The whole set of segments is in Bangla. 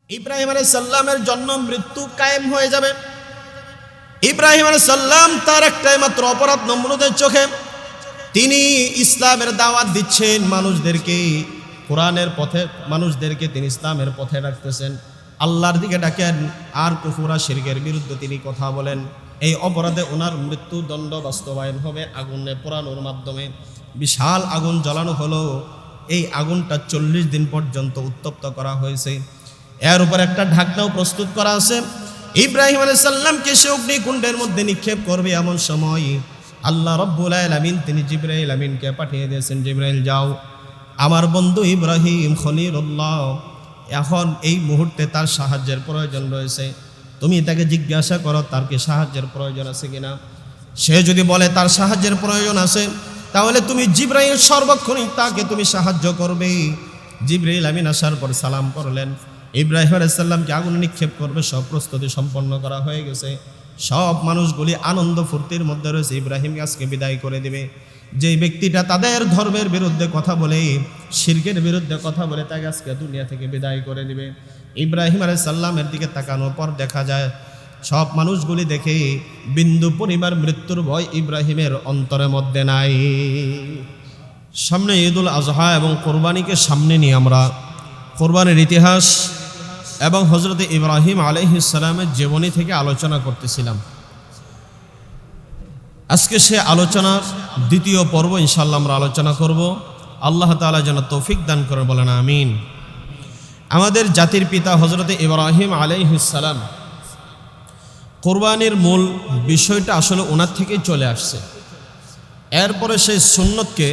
ইব্রাহিম আলাইহিস সালামের জন্ম মৃত্যু কায়েম হয়ে যাবে। ইব্রাহিম আলাইহিস সালাম তার একটাই মাত্র অপরাধ নমরুদের চোখে। তিনি ইসলামের দাওয়াত দিচ্ছেন মানুষদেরকে, কোরআনের পথে মানুষদেরকে তিনি ইসলামের পথে ডাকতেছেন, আল্লাহর দিকে ডাকেন, আর কুফর আর শিরকের বিরুদ্ধে তিনি কথা বলেন। এই অপরাধে ওনার মৃত্যুদণ্ড বাস্তবায়ন হবে আগুনে পোড়ানোর মাধ্যমে। বিশাল আগুন জ্বালানো হলো, এই আগুনটা 40 দিন পর্যন্ত উত্তপ্ত করা হয়েছে। এর উপর একটা ঢাকনাও প্রস্তুত করা আছে। ইব্রাহিম আলাইহিস সালামকে সে অগ্নিকুণ্ডের মধ্যে নিক্ষেপ করবে। এমন সময় আল্লাহ রাব্বুল আলামিন তিনি জিবরাইল আমিনকে পাঠিয়ে দিয়েছেন, জিবরাইল যাও, আমার বন্ধু ইব্রাহিম খলিলুল্লাহ এখন এই মুহূর্তে তার সাহায্যের প্রয়োজন রয়েছে, তুমি তাকে জিজ্ঞাসা করো তার কি সাহায্যের প্রয়োজন আছে কিনা। সে যদি বলে তার সাহায্যের প্রয়োজন আছে, তাহলে তুমি জিবরাইল সর্বক্ষণিক তাকে তুমি সাহায্য করবে। জিবরাইল আমিন আসার পর সালাম করলেন, ইব্রাহিম আলাইহিস সালামকে আগুনে নিক্ষেপ করবে, সব প্রস্তুতি সম্পন্ন করা হয়ে গেছে। সব মানুষগুলি আনন্দ ফুর্তির মধ্যে রয়েছে, ইব্রাহিমকে আজকে বিদায় করে দিবে। যেই ব্যক্তিটা তাদের ধর্মের বিরুদ্ধে কথা বলে, শিরকের বিরুদ্ধে কথা বলে, তাকে আজকে দুনিয়া থেকে বিদায় করে দিবে। ইব্রাহিম আলাইহিস সালামের দিকে তাকানোর পর দেখা যায় সব মানুষগুলি দেখে বিন্দু পরিমাণ মৃত্যুর ভয় ইব্রাহিমের অন্তরের মধ্যে নাই। সামনে ঈদুল আজহা এবং কোরবানিকে সামনে নিয়ে আমরা কোরবানির ইতিহাস এবং হযরত ইব্রাহিম আলাইহিস সালামের জীবনী থেকে আলোচনা করতেছিলাম। আজকে সে আলোচনার দ্বিতীয় পর্ব ইনশাআল্লাহ আমরা আলোচনা করব। আল্লাহ তাআলা যেন তৌফিক দান করে, বলেন আমিন। আমাদের জাতির পিতা হযরত ইব্রাহিম আলাইহিস সালাম, কোরবানির মূল বিষয়টা আসলে ওনার থেকেই চলে আসছে। এরপরে সেই সুন্নতকে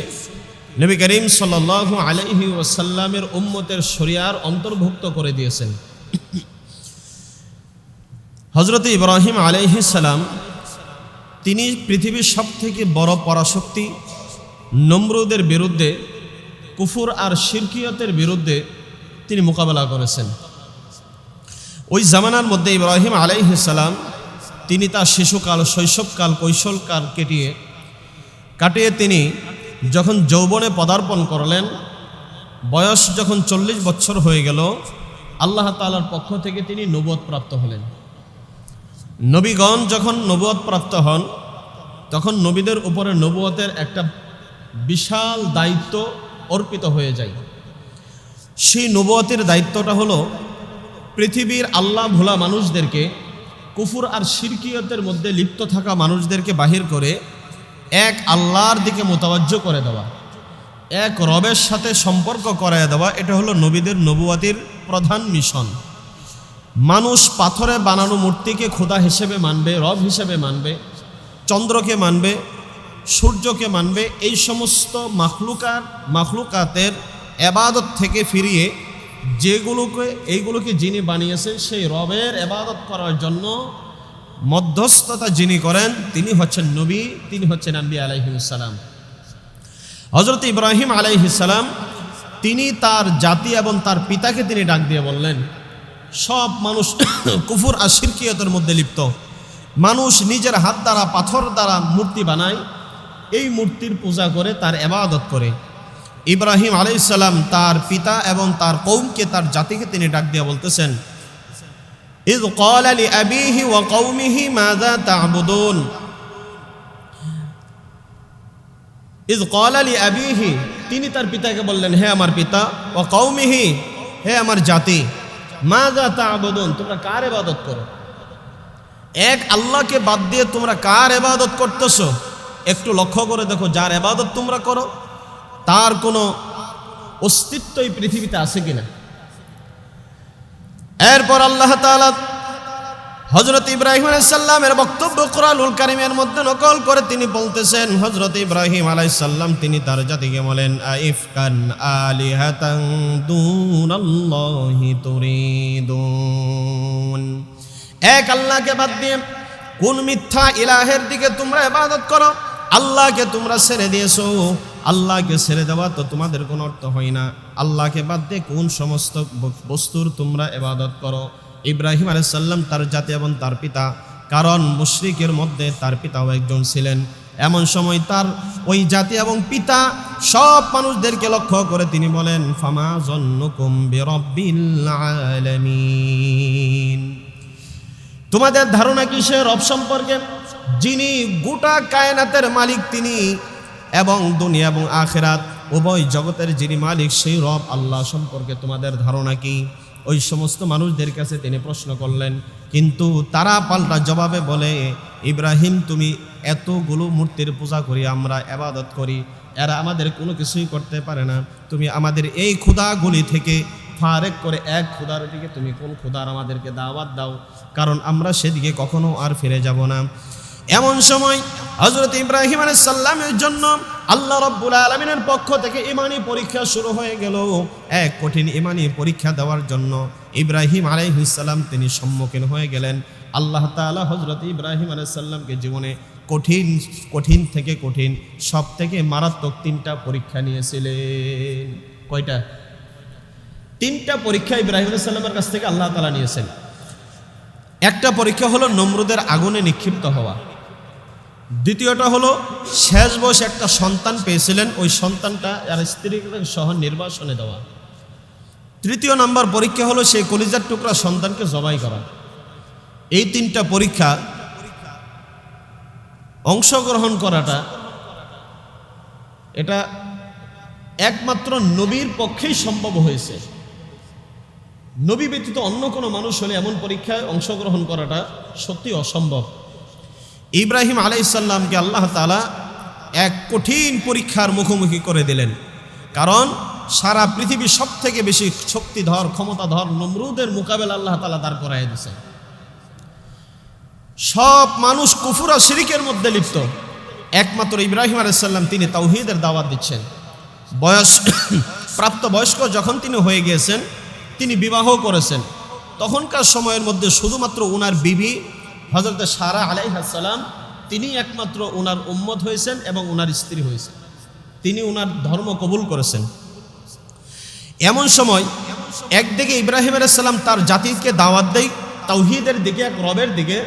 নবী করিম সাল্লাল্লাহু আলাইহি ওয়াসাল্লামের উম্মতের শরিয়ার অন্তর্ভুক্ত করে দিয়েছেন। হযরত ইব্রাহিম আলাইহিস সালাম তিনি পৃথিবীর সবথেকে বড় পরাশক্তি নমরুদের বিরুদ্ধে, কুফর আর শিরকিয়তের বিরুদ্ধে তিনি মোকাবেলা করেছেন। ওই জামানার মধ্যে ইব্রাহিম আলাইহিস সালাম তিনি তার শিশুকাল, শৈশবকাল, কৈশোরকাল কাটিয়ে তিনি যখন যৌবনে পদার্পণ করলেন, বয়স যখন 40 বছর হয়ে গেল, আল্লাহ তাআলার পক্ষ থেকে তিনি নবুয়ত প্রাপ্ত হলেন। নবীগণ যখন নবুয়ত প্রাপ্ত হন, তখন নবীদের উপরে নবুয়তের একটা বিশাল দায়িত্ব অর্পিত হয়ে যায়। সেই নবুয়তের দায়িত্বটা হলো পৃথিবীর আল্লাহ ভোলা মানুষদেরকে, কুফর আর শিরকিয়তের মধ্যে লিপ্ত থাকা মানুষদেরকে বাহির করে এক আল্লাহর দিকে মোতাওয়াজ্জহ করে দেওয়া, এক রবের সাথে সম্পর্ক করায় দেওয়া। এটা হলো নবীদের নবুয়তের প্রধান মিশন। মানুষ পাথরে বানানো মূর্তিকে খোদা হিসেবে মানবে, রব হিসেবে মানবে, চন্দ্রকে মানবে, সূর্যকে মানবে। এই সমস্ত মাখলুকাতের এবাদত থেকে ফিরিয়ে এইগুলোকে যিনি বানিয়েছেন সেই রবের এবাদত করার জন্য মধ্যস্থতা যিনি করেন তিনি হচ্ছেন নবী, তিনি হচ্ছেন আম্বিয়া আলাইহিস সালাম। হযরত ইব্রাহিম আলাইহিস সালাম তিনি তার জাতি এবং তার পিতাকে তিনি ডাক দিয়ে বললেন, সব মানুষ কুফর আর শিরকিয়তের মধ্যে লিপ্ত। মানুষ নিজের হাত দ্বারা, পাথর দ্বারা মূর্তি বানায়, এই মূর্তির পূজা করে, তার ইবাদত করে। ইব্রাহিম আলাইহিস সালাম তার পিতা এবং তার কওমকে, তার জাতিকে তিনি ডাক দিয়ে বলতেছেন, ইয ক্বালা লিআবিহি ওয়া কওমিহি মাযা তা'বুদুন। ইয ক্বালা লিআবিহি, তিনি তার পিতাকে বললেন, হে আমার পিতা, ওয়া কওমিহি, হে আমার জাতি, মাযা তা'বুদুন, তোমরা কার ইবাদত করো? এক আল্লাহকে বাদ দিয়ে তোমরা কার ইবাদত করতেছো? একটু লক্ষ্য করে দেখো, যার ইবাদত তোমরা করো তার কোনো অস্তিত্ব এই পৃথিবীতে আছে কিনা। এরপর আল্লাহ তাআলা হযরত ইব্রাহিম আলাইহিস সালামের বক্তব্য কোরআনুল কারীমের মধ্যে নকল করে তিনি বলতেছেন, হযরত ইব্রাহিম আলাইহিস সালাম তিনি তার জাতিকে বলেন, আইফকান আলিহাতান দুনাল্লাহি তুরিদুন, এক আল্লাহকে বাদ দিয়ে কোন মিথ্যা ইলাহের দিকে তোমরা ইবাদত করো? আল্লাহকে তোমরা ছেড়ে দিয়েছো। আল্লাহকে ছেড়ে দেওয়া তো তোমাদের কোনো অর্থ হয় না। আল্লাহকে বাদ দিয়ে কোন সমস্ত বস্তুর তোমরা ইবাদত করো? ইব্রাহিম আলাইহিস সালাম তার জাতি এবং তার পিতা, কারণ মুশরিকের মধ্যে তার পিতাও একজন ছিলেন। এমন সময় তার ওই জাতি এবং পিতা সব মানুষদেরকে লক্ষ্য করে তিনি বলেন, ফামা যন্নুকুম বিরাব্বিল আলামিন, তোমাদের ধারণা কি সে রব সম্পর্কে যিনি গোটা কায়নাতের মালিক তিনি, এবং দুনিয়া এবং আখিরাত উভয় জগতের যিনি মালিক সেই রব আল্লাহ সম্পর্কে তোমাদের ধারণা কি? ওই সমস্ত মানুষদের কাছে তিনি প্রশ্ন করলেন, কিন্তু তারা পাল্টা জবাবে বলে, ইব্রাহিম তুমি এতগুলো মূর্তির পূজা করি, আমরা ইবাদত করি, এরা আমাদের কোনো কিছুই করতে পারে না। তুমি আমাদের এই ক্ষুধাগুলি থেকে ফারেক করে এক ক্ষুধার দিকে তুমি কোন ক্ষুধার আমাদেরকে দাওয়াত দাও, কারণ আমরা সেদিকে কখনো আর ফিরে যাব না। এমন সময় হযরত ইব্রাহিম আলাইহিস সালামের জন্য আল্লাহ রাব্বুল আলামিনের পক্ষ থেকে ঈমানি পরীক্ষা শুরু হয়ে গেল। এক কঠিন ঈমানি পরীক্ষা দেওয়ার জন্য ইব্রাহিম আলাইহিস সালাম তিনি সম্মুখীন হয়ে গেলেন। আল্লাহ তাআলা হযরত ইব্রাহিম আলাইহিস সালামকে জীবনে কঠিন থেকে কঠিন সব থেকে মারাত্মক 3টা পরীক্ষা নিয়েছিলেন। কয়টা? 3টা পরীক্ষা ইব্রাহিম আলাইহিস সালামের কাছ থেকে আল্লাহ তাআলা নিয়েছেন। একটা পরীক্ষা হলো নমরুদের আগুনে নিক্ষিপ্ত হওয়া, দ্বিতীয়টা হলো শেষ বয়সে একটা সন্তান পেয়েছিলেন, ওই সন্তানটা আর স্ত্রী সহ নির্বাসনে দেওয়া, তৃতীয় নাম্বার পরীক্ষা হলো সেই কলিজার টুকরা সন্তানকে জবাই করা। এই 3টা পরীক্ষা অংশগ্রহণ করাটা এটা একমাত্র নবীর পক্ষেই সম্ভব হয়েছে। নবী ব্যতীত অন্য কোনো মানুষ হলে এমন পরীক্ষায় অংশগ্রহণ করাটা সত্যি অসম্ভব। ইব্রাহিম আলাইহিস সালামকে আল্লাহ তাআলা এক কঠিন পরীক্ষার মুখোমুখি করে দিলেন, কারণ সারা পৃথিবীর সব থেকে বেশি শক্তিধর ক্ষমতাধর নমরুদের মোকাবেলা আল্লাহ তাআলা দাঁড় করাইয়া দিয়েছেন। সব মানুষ কুফর আর শিরকের মধ্যে লিপ্ত, একমাত্র ইব্রাহিম আলাইহিস সালাম তিনি তাওহীদের দাওয়াত দিচ্ছেন। প্রাপ্ত বয়স্ক যখন তিনি হয়ে গিয়েছেন, তিনি বিবাহ করেছেন, তখনকার সময়ের মধ্যে শুধুমাত্র ওনার বিবি হযরত সারা আলাইহিস সালাম তিনি একমাত্র ওনার উম্মত হয়েছেন এবং ওনার স্ত্রী হয়েছেন, তিনি ওনার ধর্ম কবুল করেছেন। এমন সময় একদিকে ইব্রাহিম আলাইহিস সালাম তার জাতিকে দাওয়াত দেয় তাওহীদের দিকে, এক রবের দিকে,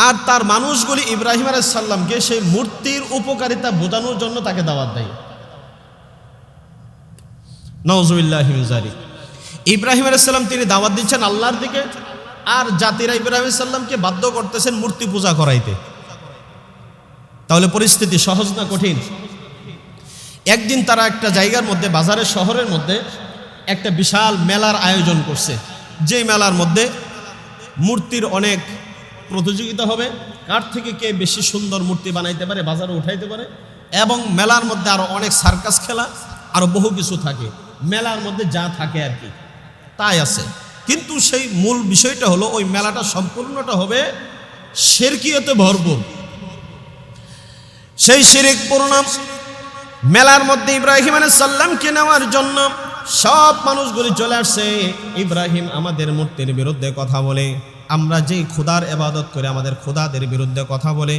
আর তার মানুষগুলি ইব্রাহিম আলাইহিস সালামকে সেই মূর্তির উপকারিতা বোঝানোর জন্য তাকে দাওয়াত দেয়। নাউযুবিল্লাহি মিন যালিক। ইব্রাহিম আলাইহিস সালাম তিনি দাওয়াত দিচ্ছেন আল্লাহর দিকে, আর জাতিরা ইব্রাহিম আলাইহিস সালামকে বাধ্য করতেছেন মূর্তি পূজা করাইতে। তাহলে পরিস্থিতি সহজ না কঠিন? একদিন তারা একটা জায়গার মধ্যে, বাজারের শহরের মধ্যে একটা বিশাল মেলার আয়োজন করছে, যে মেলার মধ্যে মূর্তির অনেক প্রতিযোগিতা হবে, কার থেকে কে বেশি সুন্দর মূর্তি বানাইতে পারে, বাজারে উঠাইতে পারে, এবং মেলার মধ্যে আরো অনেক সার্কাস খেলা আরো বহু কিছু থাকে। মেলার মধ্যে যা থাকে আর কি তাই আছে, কিন্তু সেই মূল বিষয়টা হলো ওই মেলাটা সম্পূর্ণটা হবে শিরকিয়তে ভরপুর। সেই শিরকপূর্ণ মেলার মধ্যে ইব্রাহিম আলাইহিস সালামকে নেওয়ার জন্য সব মানুষগুলি চলে আসছে। ইব্রাহিম আমাদের মূর্তির বিরুদ্ধে কথা বলে, আমরা যেই খোদার ইবাদত করে আমাদের খোদাদের বিরুদ্ধে কথা বলে,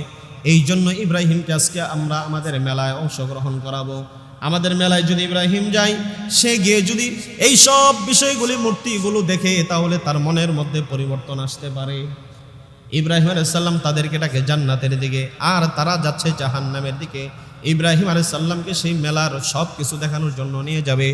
এই জন্য ইব্রাহিমকে আজকে আমরা আমাদের মেলায় অংশগ্রহণ করাবো। আমাদের মেলায় যদি ইব্রাহিম যায়, সে গিয়ে যদি এই সব বিষয়গুলি মূর্তিগুলো দেখে, তাহলে তার মনের মধ্যে পরিবর্তন আসতে পারে। ইব্রাহিম আলাইহিস সালাম তাদেরকে ডাকে জান্নাতের দিকে, আর তারা যাচ্ছে জাহান্নামের দিকে। ইব্রাহিম আলাইহিস সালামকে সেই মেলার সব কিছু দেখানোর জন্য নিয়ে যাবে।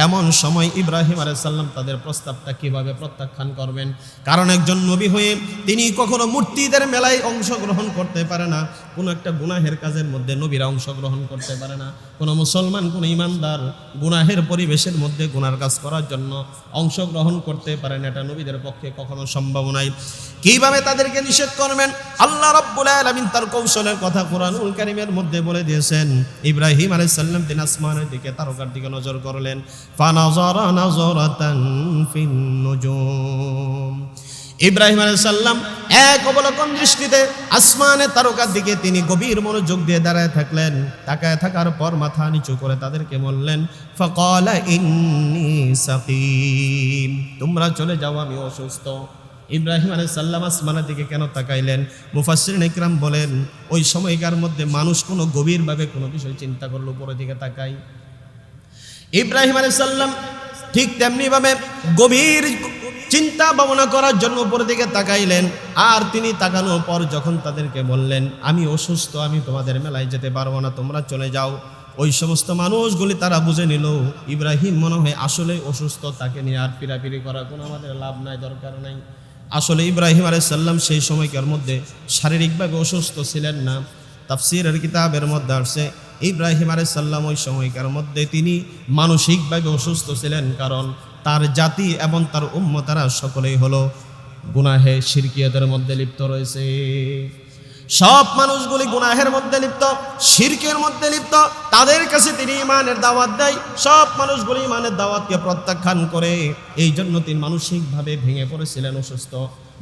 এমন সময় ইব্রাহিম আলাইহিস সালাম তাদের প্রস্তাবটা কিভাবে প্রত্যাখ্যান করবেন? কারণ একজন নবী হয়ে তিনি কখনো মূর্তিদের মেলায় অংশগ্রহণ করতে পারে না, কোনো একটা গুনাহের কাজের মধ্যে নবীরা অংশগ্রহণ করতে পারে না। কোনো মুসলমান, কোনো ইমানদার গুনাহের পরিবেশের মধ্যে গুনার কাজ করার জন্য অংশগ্রহণ করতে পারেন, এটা নবীদের পক্ষে কখনো সম্ভব নয়। কিভাবে তাদেরকে নিষেধ করবেন? আল্লাহ রাব্বুল আলামিন তার কৌশলের কথা কোরআনুল কারীমের মধ্যে বলে দিয়েছেন। ইব্রাহিম আলাইহিস সালাম তিনি আসমানের দিকে, তারকার দিকে নজর করলেন। ফানাযারা নাযারাতান ফিন নুজুম। ইব্রাহিম আলাইহিস সালাম এক অবলোকন দৃষ্টিতে আসমানে তারকার দিকে তিনি গভীর মনোযোগ দিয়ে দাঁড়ায় থাকলেন। তাকায় থাকার পর মাথা নিচু করে তাদেরকে বললেন, ফাকালা ইন্নী সাকিম, তোমরা চলে যাও, আমি অসুস্থ। ইব্রাহিম আলাইহিস সালাম আসমানের দিকে কেন তাকাইলেন? মুফাসসিরিন ইকরাম বলেন, ওই সময়কার মধ্যে মানুষ কোনো গভীরভাবে কোনো বিষয় চিন্তা করলে উপরের দিকে তাকায়। ইব্রাহিম আলাইহিস সালাম ঠিক তেমনিভাবে গভীর চিন্তা ভাবনা করার জন্য উপরের দিকে তাকাইলেন। আর তিনি তাকানোর পর যখন তাদেরকে বললেন, আমি অসুস্থ, আমি তোমাদের মেলায় যেতে পারবো না, তোমরা চলে যাও, ওই সমস্ত মানুষগুলি তারা বুঝে নিল ইব্রাহিম মনে হয় আসলে অসুস্থ, তাকে নিয়ে আর পিরাপিরি করার কোনো আমাদের লাভ নাই, দরকার নাই। আসলে ইব্রাহিম আলাইহিস সালাম সেই সময়কার মধ্যে শারীরিকভাবে অসুস্থ ছিলেন না। তাফসীরের কিতাবের মধ্যে আসছে ইব্রাহিম আলাইহিস সালাম ওই সময়কার মধ্যে তিনি মানসিকভাবে অসুস্থ ছিলেন, কারণ তার জাতি এবং তার উম্মতারা সকলেই হলো গুনাহে শিরকিয়াতের মধ্যে লিপ্ত রয়েছে। সব মানুষগুলি গুনাহের মধ্যে লিপ্ত, শিরকের মধ্যে লিপ্ত। তাদের কাছে তিনি ইমানের দাওয়াত দেয়, সব মানুষগুলি ইমানের দাওয়াতকে প্রত্যাখ্যান করে। এই জন্য তিনি মানসিকভাবে ভেঙে পড়েছিলেন, অসুস্থ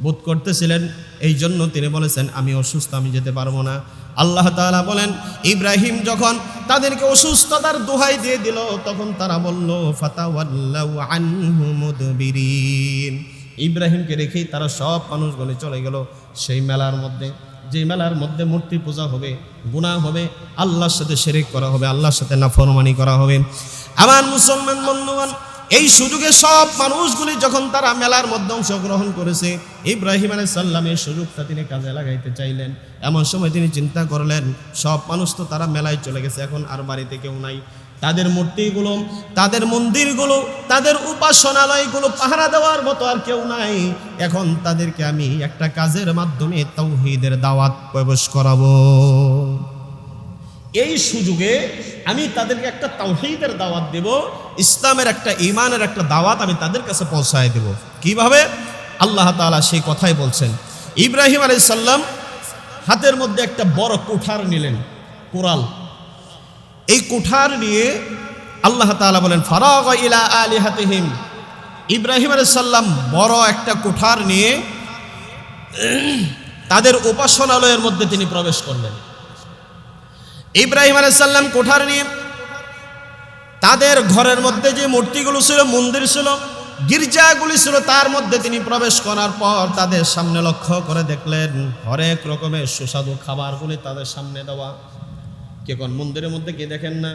বোধ করতেছিলেন। এই জন্য তিনি বলেছেন, আমি অসুস্থ, আমি যেতে পারবো না। আল্লাহ তাআলা বলেন, ইব্রাহিম যখন তাদেরকে অসুস্থতার দোহাই দিয়ে দিল, তখন তারা বলল, ফাতাওয়াল্লাউ আনহু মুদবিরিন। ইব্রাহিমকে রেখেই তারা সব মানুষগুলি চলে গেল সেই মেলার মধ্যে, যে মেলার মধ্যে মূর্তি পূজা হবে, গুনাহ হবে, আল্লাহর সাথে শিরক করা হবে, আল্লাহর সাথে নাফরমানি করা হবে। আমার মুসলমান বন্ধুগণ, এই সুযোগে সব মানুষগুলি যখন তারা মেলার মধ্যে অংশগ্রহণ করেছে, ইব্রাহিম আলাইহিস সালামের সুযোগটা তিনি কাজে লাগাইতে চাইলেন। এমন সময় তিনি চিন্তা করলেন, সব মানুষ তো তারা মেলায় চলে গেছে, এখন আর বাড়িতে কেউ নাই। তাদের মূর্তিগুলো, তাদের মন্দিরগুলো, তাদের উপাসনালয়গুলো পাহারা দেওয়ার মতো আর কেউ নাই। এখন তাদেরকে আমি একটা কাজের মাধ্যমে তাওহীদের দাওয়াত প্রবেশ করাবো। এই সুযোগে আমি তাদেরকে একটা তাওহীদের দাওয়াত দেব, ইসলামের একটা, ঈমানের একটা দাওয়াত আমি তাদের কাছে পৌঁছায় দেব। কিভাবে? আল্লাহ তাআলা সেই কথাই বলছেন। ইব্রাহিম আলাইহিস সালাম হাতের মধ্যে একটা বড় কুঠার নিলেন, কুড়াল। এই কুঠার নিয়ে আল্লাহ তাআলা বলেন, ফারাগা ইলা আলিহাতিহিম। ইব্রাহিম আলাইহিস সালাম বড় একটা কুঠার নিয়ে তাদের উপাসনালয়ের মধ্যে তিনি প্রবেশ করলেন। ইব্রাহিম আলাইহিস সালাম কুঠার নিয়ে তাদের ঘরের মধ্যে যে মূর্তিগুলো ছিল, মন্দির ছিল, গির্জাগুলি ছিল, তার মধ্যে তিনি প্রবেশ করার পর তাদের সামনে লক্ষ্য করে দেখলেন হরেক রকমের সুস্বাদু খাবারগুলি তাদের সামনে দেওয়া। কেন মন্দিরের মধ্যে কে দেখেন না?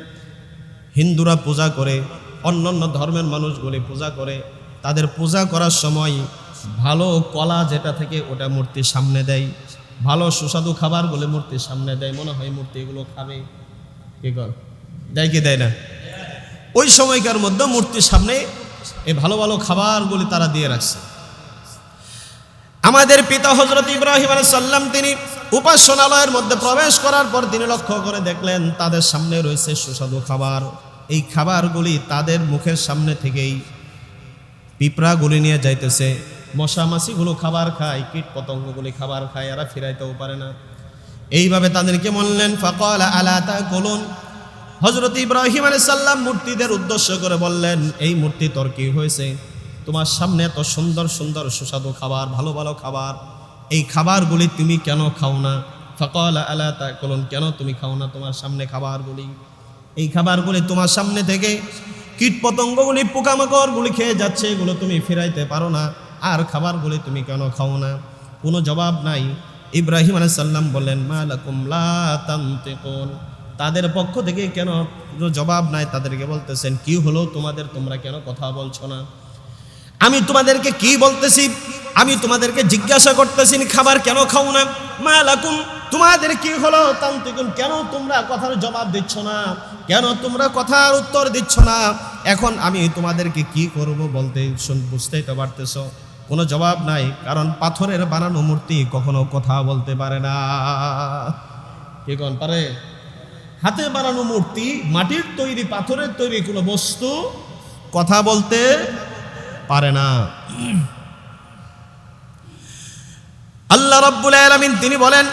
হিন্দুরা পূজা করে, অন্যান্য ধর্মের মানুষগুলি পূজা করে, তাদের পূজা করার সময় ভালো কলা যেটা থেকে ওটা মূর্তির সামনে দেয়, ভালো সুস্বাদু খাবারগুলো মূর্তির সামনে দেয়, মনে হয় মূর্তি এগুলো খাবে। কে কর দেয় কি দেয় না? ওই সময়কার মধ্যে মূর্তির সামনে এই ভালো ভালো খাবারগুলি তারা দিয়ে রাখছে। আমাদের পিতা হযরত ইব্রাহিম আলাইহিস সালাম তিনি উপাসনালয়ের মধ্যে প্রবেশ করার পর তিনি লক্ষ্য করে দেখলেন তাদের সামনে রয়েছে সুস্বাদু খাবার। এই খাবারগুলি তাদের মুখের সামনে থেকেই পিঁপড়াগুলি নিয়ে যাইতেছে, মশা মাছিগুলো খাবার খায়, কীট পতঙ্গগুলি খাবার খায়, এরা ফিরাইতেও পারে না। এইভাবে তাদেরকে বললেন, ফাকালা আলা তাকুলুন। হযরত ইব্রাহিম আলাইহিস সালাম মূর্তিদের উদ্দেশ্য করে বললেন, এই মূর্তি তোর কি হয়েছে? তোমার সামনে এত সুন্দর সুন্দর সুস্বাদু খাবার, ভালো ভালো খাবার, এই খাবারগুলি তুমি কেন খাও না? ফাকালা আলা তাকুলুন, কেন তুমি খাও না তোমার সামনে খাবারগুলি? এই খাবারগুলি তোমার সামনে থেকে কীট পতঙ্গগুলি, পোকামাকড়গুলি খেয়ে যাচ্ছে, এগুলো তুমি ফিরাইতে পারো না, আর খাবারগুলি তুমি কেন খাও না? কোনো জবাব নাই। ইব্রাহিম আলাইহিস সালাম বললেন, মা লাকুম লা তানতিকুন। তাদের পক্ষ থেকে কেন জবাব নাই? তাদেরকে বলতেছেন, কি হলো তোমাদের, তোমরা কেন কথা বলছো না? আমি তোমাদেরকে কি বলতেছি, আমি তোমাদেরকে জিজ্ঞাসা করতেছি খাবার কেন খাও না? মা লাকুম, তোমাদের কি হলো? তানতিকুন, কেন তোমরা কথার জবাব দিচ্ছ না? কেন তোমরা কথার উত্তর দিচ্ছ না? এখন আমি তোমাদেরকে কি করব বলতে বুঝতেই তো পারতেছ, কোনো জবাব নাই। কারণ পাথরের বানানো মূর্তি কখনো কথা বলতে পারে না। কি কোন পারে? হাতে বানানো মূর্তি, মাটির তৈরি, পাথরের তৈরি কোনো বস্তু কথা বলতে পারে না। আল্লাহ রাব্বুল আলামিন তিনি বলেন,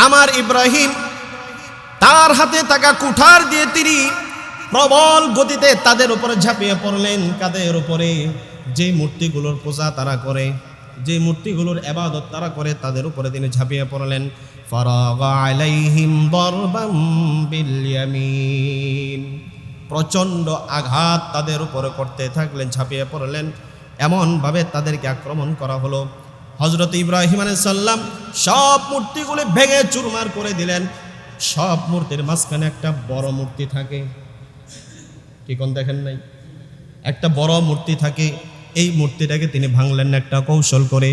আমার ইব্রাহিম তার হাতে থাকা কুঠার দিয়ে তিনি প্রবল গতিতে তাদের উপরে ঝাঁপিয়ে পড়লেন। কাদের উপরে? যে মূর্তিগুলোর পূজা তারা করে, যে মূর্তিগুলোর ইবাদত তারা করে, তাদের উপরে তিনি ঝাঁপিয়ে পড়লেন। ফারাগা আলাইহিম দারবাম বিল ইয়ামিন, প্রচণ্ড আঘাত তাদের উপরে করতে থাকলেন, ঝাঁপিয়ে পড়লেন। এমনভাবে তাদেরকে আক্রমণ করা হলো। হযরত ইব্রাহিম আলাইহিস সালাম সব মূর্তিগুলো ভেঙে চুরমার করে দিলেন। সব মূর্তির মাঝখানে একটা বড় মূর্তি থাকে, কি কোন দেখেন নাই? একটা বড় মূর্তি থাকে, এই মূর্তিটাকে তিনি ভাঙলেন না একটা কৌশল করে।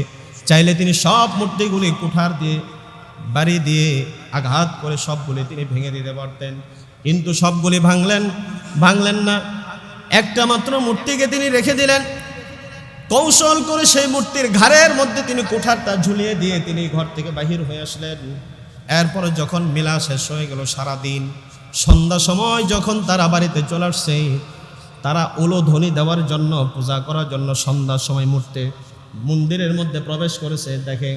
চাইলে তিনি সব মূর্তিগুলি কুঠার দিয়ে, বাড়ি দিয়ে, আঘাত করে সবগুলি তিনি ভেঙে দিতে পারতেন, কিন্তু সবগুলি ভাঙলেন না। একটা মাত্র মূর্তিকে তিনি রেখে দিলেন। কৌশল করে সেই মূর্তির ঘাড়ের মধ্যে তিনি কুঠারটা ঝুলিয়ে দিয়ে তিনি ঘর থেকে বাহির হয়ে আসলেন। এরপরে যখন মেলা শেষ হয়ে গেল, সারাদিন সন্ধ্যা সময় যখন তারা বাড়িতে চলে আসছে, তারা উলোধ্বনি দেওয়ার জন্য, পূজা করার জন্য সন্ধ্যার সময় মন্দিরের মধ্যে প্রবেশ করেছে। দেখে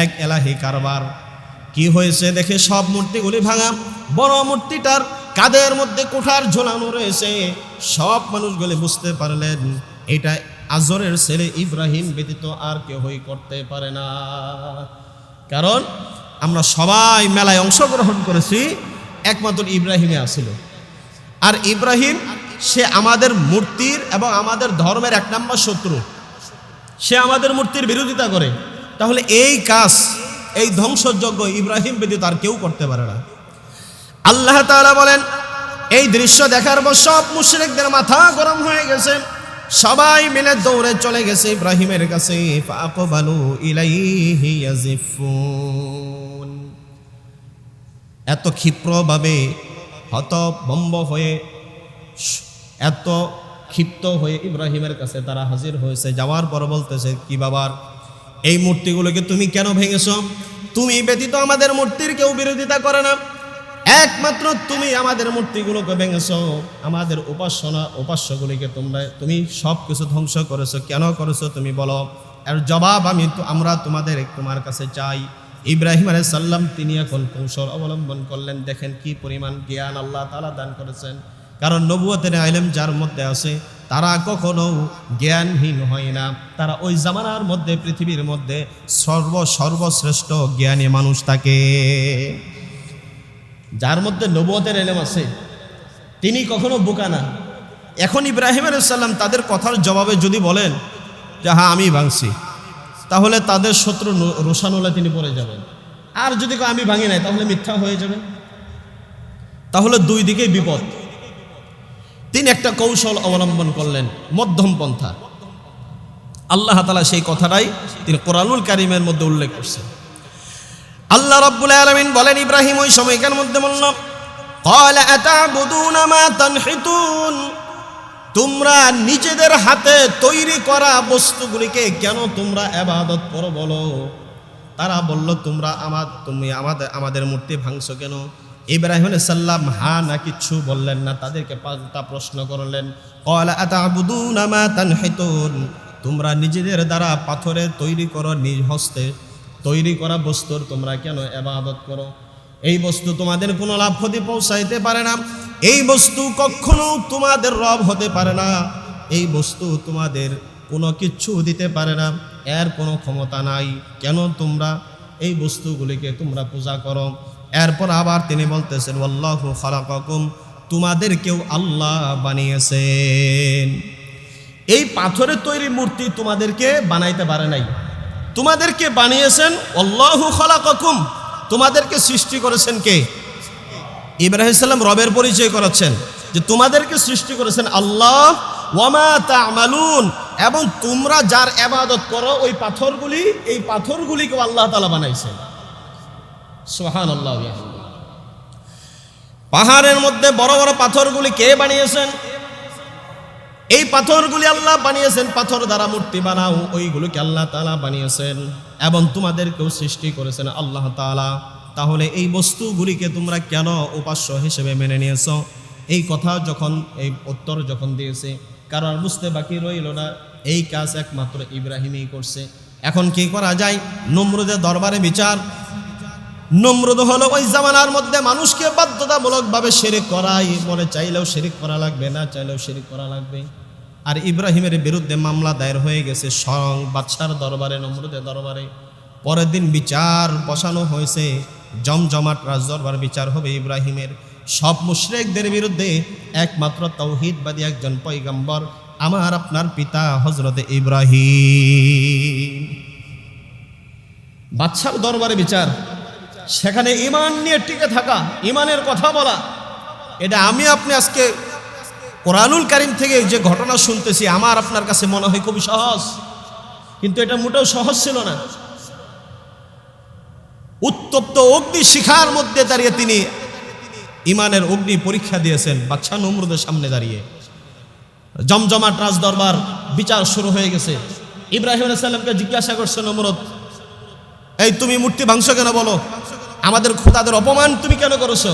এক এলাহি কারবার। কি হয়েছে দেখে সব মূর্তিগুলি ভাঙা। বড় মূর্তিটার কাঁধের মধ্যে কুঠার ঝোলানো রয়েছে। সব মানুষগুলি বুঝতে পারলেন এটা আজরের ছেলে ইব্রাহিম ব্যতীত আর কেউই করতে পারে না। কারণ আমরা সবাই মেলায় অংশগ্রহণ করেছি, একমাত্র ইব্রাহিমে আসিল। আর ইব্রাহিম সে আমাদের মূর্তির এবং আমাদের ধর্মের এক নম্বর শত্রু। সে আমাদের মূর্তির বিরোধিতা করে। তাহলে এই কাজ, এই ধ্বংসযজ্ঞ ইব্রাহিম ব্যতীত আর কেউ করতে পারে না। আল্লাহ তাআলা বলেন, এই দৃশ্য দেখার পর সব মুশরিকদের মাথা গরম হয়ে গেছে। সবাই মিলে দৌড়ে চলে গেছে ইব্রাহিমের কাছে। ফাআকবালু ইলাইহি ইয়াজিফুন। এত ক্ষিপ্রভাবে হতভম্ব হয়ে, এত ক্ষিপ্ত হয়ে ইব্রাহিমের কাছে তারা হাজির হয়েছে। যাওয়ার পর বলতেছে, কি বাবার, এই মূর্তিগুলোকে তুমি কেন ভেঙেছ? তুমি ব্যতীত আমাদের মূর্তির কেউ বিরোধিতা করে না, একমাত্র তুমি আমাদের মূর্তিগুলোকে ভেঙেছ। আমাদের উপাস্যগুলিকে তুমি সব কিছু ধ্বংস করেছো। কেন করেছো তুমি বলো। এর জবাব আমরা তোমার কাছে চাই। ইব্রাহিম আলাইহিস সালাম তিনি এখন কৌশল অবলম্বন করলেন। দেখেন কি পরিমাণ জ্ঞান আল্লাহ তাআলা দান করেছেন। কারণ নবুয়তের ইলম যার মধ্যে আছে তারা কখনো জ্ঞানহীন হয় না। তারা ওই জামানার মধ্যে, পৃথিবীর মধ্যে সর্বশ্রেষ্ঠ জ্ঞানী মানুষ থাকে। যার মধ্যে নবুয়তের ইলম আছে তিনি কখনো বোকা না। এখন ইব্রাহিম আলাইহিস সালাম তাদের কথার জবাবে যদি বলেন যে হ্যাঁ আমি ভাঙছি, তাহলে তাদের শত্রু রোশানলে তিনি পড়ে যাবেন। আর যদি আমি ভাঙি নাই, তাহলে মিথ্যা হয়ে যাবে। তাহলে দুই দিকেই বিপদ। তিনি একটা কৌশল অবলম্বন করলেন, মধ্যম পন্থা। আল্লাহ তাআলা সেই কথাটাই তিনি কোরআনুল কারীমের মধ্যে উল্লেখ করছেন। আল্লাহ রাব্বুল আলামিন বলেন, ইব্রাহিম ওই সময়কার মধ্যে বলল, ক্বালা আতা'বুদুনা মা তানহিতুন। তোমরা নিজেদের হাতে তৈরি করা বস্তুগুলিকে কেন তোমরা ইবাদত করো বলো। তারা বলল, তুমি আমাদের মূর্তি ভাঙছো কেন? ইব্রাহিম আলাইহিস সালাম হ্যাঁ না কিচ্ছু বললেন না। তাদেরকে পাল্টা প্রশ্ন করলেন, ক্বালা আতা'বুদুনা মা তানহিতুন। তোমরা নিজেদের দ্বারা পাথরে তৈরি করো, নিজ হস্তে তৈরি করা বস্তুর তোমরা কেন ইবাদত করো? এই বস্তু তোমাদের কোনো লাভ ক্ষতি পৌঁছাইতে পারে না। এই বস্তু কখনো তোমাদের রব হতে পারে না। এই বস্তু তোমাদের কোনো কিচ্ছু দিতে পারে না, এর কোনো ক্ষমতা নাই। কেন তোমরা এই বস্তুগুলিকে তোমরা পূজা করো? এরপর আবার তিনি বলতেছেন, ওয়াল্লাহু খালাকাকুম। তোমাদেরকেও আল্লাহ বানিয়েছেন। এই পাথরের তৈরি মূর্তি তোমাদেরকে বানাইতে পারে নাই, তোমাদেরকে বানিয়েছেন। আল্লাহু খালাকাকুম, তোমাদেরকে সৃষ্টি করেছেন কে? ইব্রাহিম সাল্লাম রবের পরিচয় করাচ্ছেন যে তোমাদেরকে সৃষ্টি করেছেন আল্লাহ। ওয়া মা তা'মালুন, এবং তোমরা যার ইবাদত করো ওই পাথরগুলি, এই পাথরগুলিকে আল্লাহ তাআলা বানাইছেন। সুবহানাল্লাহ। পাহাড়ের মধ্যে বড় বড় পাথরগুলি কে বানিয়েছেন? এই পাথরগুলি আল্লাহ বানিয়েছেন। পাথর দ্বারা মূর্তি বানাও, ওইগুলোকে আল্লাহ তাআলা বানিয়েছেন। এবং তোমাদেরকেও সৃষ্টি করেছেন আল্লাহ তাআলা। তাহলে এই বস্তুগুলিকে তোমরা কেন উপাস্য হিসেবে মেনে নিয়েছো? এই কথা যখন, এই উত্তর যখন দিয়েছে, কারণ বুঝতে বাকি রইল না এই কাজ একমাত্র ইব্রাহিমই করছে। এখন কি করা যায়? নমরুদের দরবারে বিচার। নমরুদ হলো ওই জামানার মধ্যে মানুষকে বাধ্যতামূলকভাবে শিরক করাই, মনে চাইলেও শিরক করা লাগবে, না চাইলেও শিরক করা লাগবে। আর ইব্রাহিমের বিরুদ্ধে মামলা দায়ের হয়ে গেছে স্বয়ং বাদশার দরবারে, নমরুদের দরবারে। পরের দিন বিচার বসানো হয়েছে, জমজমাট রাজদরবার বিচার হবে ইব্রাহিমের। সব মুশরিকদের বিরুদ্ধে একমাত্র তাওহীদবাদী একজন পয়গম্বর, আমার আপনার পিতা হযরত ইব্রাহিম। বাদশার দরবারে বিচার, সেখানে ঈমান নিয়ে টিকে থাকা, ঈমানের কথা বলা। এটা আমি আপনি আজকে কোরআনুল কারীম থেকে যে ঘটনা শুনতেছি, আমার আপনার কাছে মনে হয় খুবই সহজ, কিন্তু এটা মোটেও সহজ ছিল না। উত্তপ্ত অগ্নি শিখার মধ্যে দাঁড়িয়ে তিনি ঈমানের অগ্নি পরীক্ষা দিয়েছেন বাদশা নমরুদের সামনে দাঁড়িয়ে। জমজমাট রাজ দরবার, বিচার শুরু হয়ে গেছে। ইব্রাহিম আলাইহিস সালামকে জিজ্ঞাসা করছে নমরুদ, এই তুমি মূর্তি ভাঙছো কেন বলো, আমাদের খোদাদের অপমান তুমি কেন করেছো?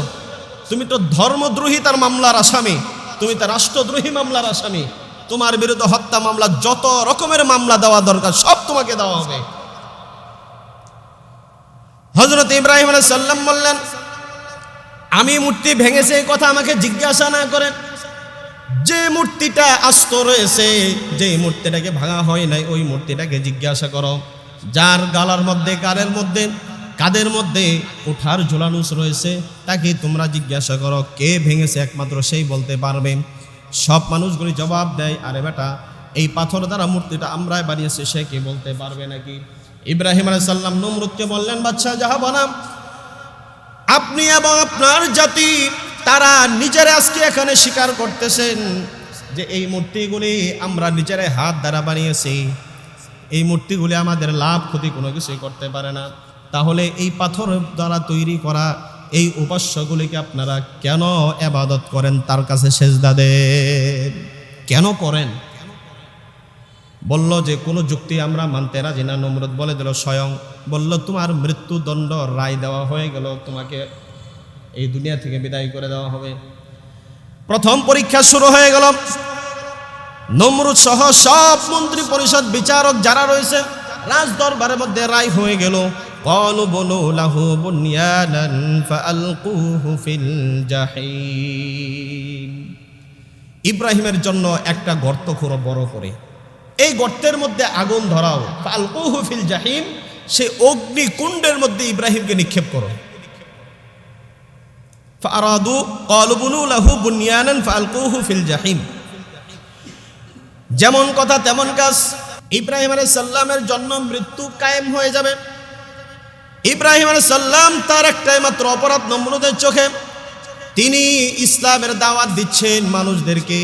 তুমি তো ধর্মদ্রোহিতার মামলার আসামি, তুমি তো রাষ্ট্রদ্রোহী মামলার আসামি, তোমার বিরুদ্ধে হত্যা মামলা, যত রকমের মামলা দেওয়া দরকার সব তোমাকে দেওয়া হবে। হযরত ইব্রাহিম আলাইহিস সালাম বললেন, আমি মূর্তি ভেঙেছে এই কথা আমাকে জিজ্ঞাসা না করেন, যে মূর্তিটা আস্ত রয়েছে, যে মূর্তিটাকে ভাঙা হয় নাই, ওই মূর্তিটাকে জিজ্ঞাসা করো। যার গালার মধ্যে, কাদের মধ্যে কোঠার ঝোলানুস রয়েছে, তাকে তোমরা জিজ্ঞাসা করো, কে ভেঙেছে একমাত্র সেই বলতে পারবে। সব মানুষগুলি জবাব দেয়, আরে বেটা, এই পাথর দ্বারা মূর্তিটা আমরাই বানিয়েছি, সে কি বলতে পারবে নাকি? ইব্রাহিম আলাইহিস সালাম নমরুদকে বললেন, বাদশা জাহাবানা, আপনি এবং আপনার জাতি তারা নিজেরা আজকে এখানে স্বীকার করতেছেন যে এই মূর্তিগুলি আমরা নিজেরাই হাত দ্বারা বানিয়েছি, এই মূর্তিগুলি আমাদের লাভ ক্ষতি কোনো কিছুই করতে পারে না। তাহলে এই পাথর দ্বারা তৈরি করা এই উপাস্যগুলিকে আপনারা কেন ইবাদত করেন, তার কাছে সেজদা দেন, কেন করেন? বলল যে কোনো যুক্তি আমরা মানতে রাজি না। নমরুদ বলে দিল স্বয়ং, বলল তোমার মৃত্যুদণ্ড রায় দেওয়া হয়ে গেল, তোমাকে এই দুনিয়া থেকে বিদায় করে দেওয়া হবে। প্রথম পরীক্ষা শুরু হয়ে গেল। নমরুদ সহ সব মন্ত্রী পরিষদ, বিচারক যারা রয়েছে রাজ দরবারের মধ্যে রায় হয়ে গেল। ক্বালু বুনু লাহু বুনয়ানান ফাআলকুহু ফিল জাহিম। ইব্রাহিমের জন্য একটা গর্ত খুঁড়ো বড় করে, এই গর্তের মধ্যে আগুন ধরাও, ফাআলকুহু ফিল জাহিম, সেই অগ্নিকুণ্ডের মধ্যে ইব্রাহিমকে নিক্ষেপ করো। ফাআরাদু ক্বালু বুনু লাহু বুনয়ানান ফাআলকুহু ফিল জাহিম। যেমন কথা তেমন কাজ, ইব্রাহিম আলাইহিস সালামের জন্য মৃত্যু কায়েম হয়ে যাবে। ইব্রাহিম আলাইহিস সালাম তার একটাই মাত্র অপরাধ নমরুদের চোখে, তিনি ইসলামের দাওয়াত দিচ্ছেন মানুষদেরকে,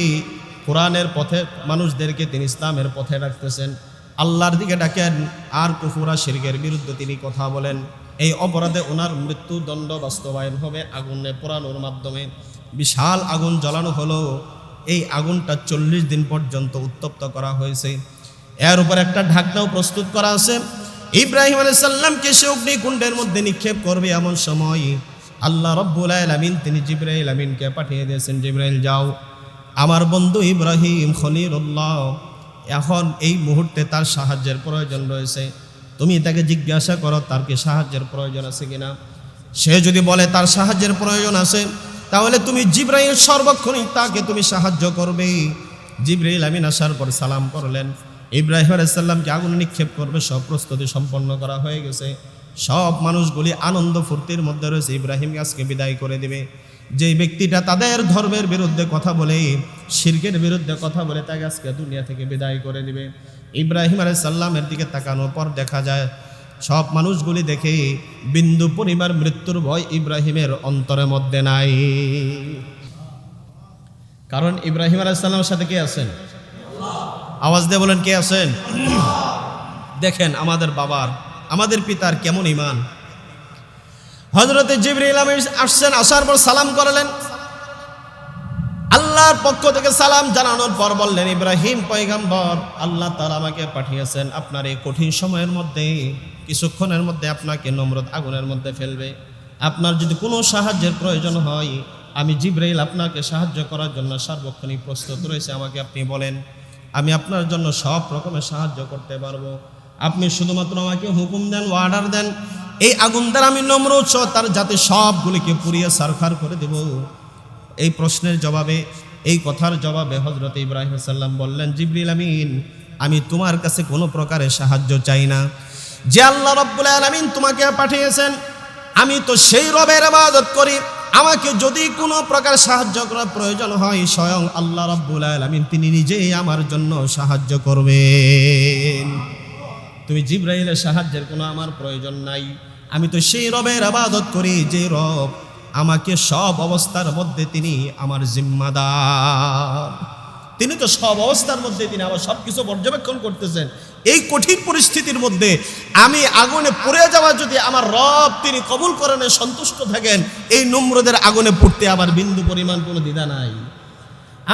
কোরআনের পথে মানুষদেরকে তিনি ইসলামের পথে রাখতেছেন, আল্লাহর দিকে ডাকেন, আর কুফর আর শিরকের বিরুদ্ধে তিনি কথা বলেন। এই অপরাধে ওনার মৃত্যুদণ্ড বাস্তবায়ন হবে আগুনে পোড়ানোর মাধ্যমে। বিশাল আগুন জ্বালানো হলো, এই আগুনটা 40 দিন পর্যন্ত উত্তপ্ত করা হয়েছে। এর উপর একটা ঢাকনাও প্রস্তুত করা আছে। ইব্রাহিম আলাইহিস সালামকে সে অগ্নিকুণ্ডের মধ্যে নিক্ষেপ করবে, এমন সময় আল্লাহ রাব্বুল আলামিন তিনি জিবরাইল আমিনকে পাঠিয়ে দিয়েছেন, জিবরাইল যাও, আমার বন্ধু ইব্রাহিম খলিলুল্লাহ এখন এই মুহূর্তে তার সাহায্যের প্রয়োজন রয়েছে, তুমি তাকে জিজ্ঞাসা করো তার কি সাহায্যের প্রয়োজন আছে কিনা। সে যদি বলে তার সাহায্যের প্রয়োজন আছে, তাহলে তুমি জিবরাইল সর্বক্ষণই তাকে তুমি সাহায্য করবে। জিবরাইল আমিন আসার পর সালাম করলেন, ইব্রাহিম আলাইহিস সালামকে আগুনে নিক্ষেপ করবে, সব প্রস্তুতি সম্পন্ন করা হয়ে গেছে। সব মানুষগুলি আনন্দ ফুর্তির মধ্যে রয়েছে, ইব্রাহিমকে আজকে বিদায় করে দিবে। যেই ব্যক্তিটা তাদের ধর্মের বিরুদ্ধে কথা বলে, শিরকের বিরুদ্ধে কথা বলে, তাকে আজকে দুনিয়া থেকে বিদায় করে দিবে। ইব্রাহিম আলাইহিস সালামের দিকে তাকানোর পর দেখা যায় সব মানুষগুলি দেখে বিন্দু পরিমাণ মৃত্যুর ভয় ইব্রাহিমের অন্তরের মধ্যে নাই। কারণ ইব্রাহিম আলাইহিস সালামের সাথে কে আছেন? আওয়াজ দিয়ে বলেন, কে আছেন? দেখেন আমাদের বাবার, আমাদের পিতার কেমন ঈমান। হযরতে জিবরাইল আমিন আসছেন, আসার পর সালাম করলেন, আল্লাহর পক্ষ থেকে সালাম জানানোর পর বললেন, ইব্রাহিম পয়গম্বর, আল্লাহ তাআলা আমাকে পাঠিয়েছেন আপনার এই কঠিন সময়ের মধ্যে, কিছুক্ষণের মধ্যে আপনাকে নমরুদ আগুনের মধ্যে ফেলবে। আপনার যদি কোনো সাহায্যের প্রয়োজন হয়, আমি জিবরাইল আপনাকে সাহায্য করার জন্য সার্বক্ষণিক প্রস্তুত রয়েছে, আমাকে আপনি বলেন, আমি আপনার জন্য সব রকমের সাহায্য করতে পারবো। আপনি শুধুমাত্র আমাকে হুকুম দেন, অর্ডার দেন, এই আগুন দ্বারা আমি নমরুদ সহ তার জাতি সবগুলিকে পুড়িয়ে ছারখার করে দেব। এই প্রশ্নের জবাবে, এই কথার জবাবে হযরত ইব্রাহিম আলাইহিস সালাম বললেন, জিবরিল আমিন, আমি তোমার কাছে কোনো প্রকারের সাহায্য চাই না। যে আল্লাহ রাব্বুল আলামিন তোমাকে পাঠিয়েছেন, আমি তো সেই রবের ইবাদত করি, আমাকে যদি কোনো প্রকার সাহায্য করার প্রয়োজন হয়, স্বয়ং আল্লাহ রাব্বুল আলামিন তিনি নিজেই আমার জন্য সাহায্য করবেন। তুমি জিবরাইলের সাহায্যের কোনো আমার প্রয়োজন নাই, আমি তো সেই রবের ইবাদত করি যে রব আমাকে সব অবস্থার মধ্যে তিনি আমার জিম্মাদার, তিনি তো সব অবস্থার মধ্যে তিনি আমার সব কিছু পর্যবেক্ষণ করতেছেন। এই কঠিন পরিস্থিতির মধ্যে আমি আগুনে পুড়ে যাওয়া যদি আমার রব তিনি কবুল করেন, সন্তুষ্ট থাকেন, এই নমরুদের আগুনে পুড়তে আমার বিন্দু পরিমাণ কোনো দ্বিধা নাই।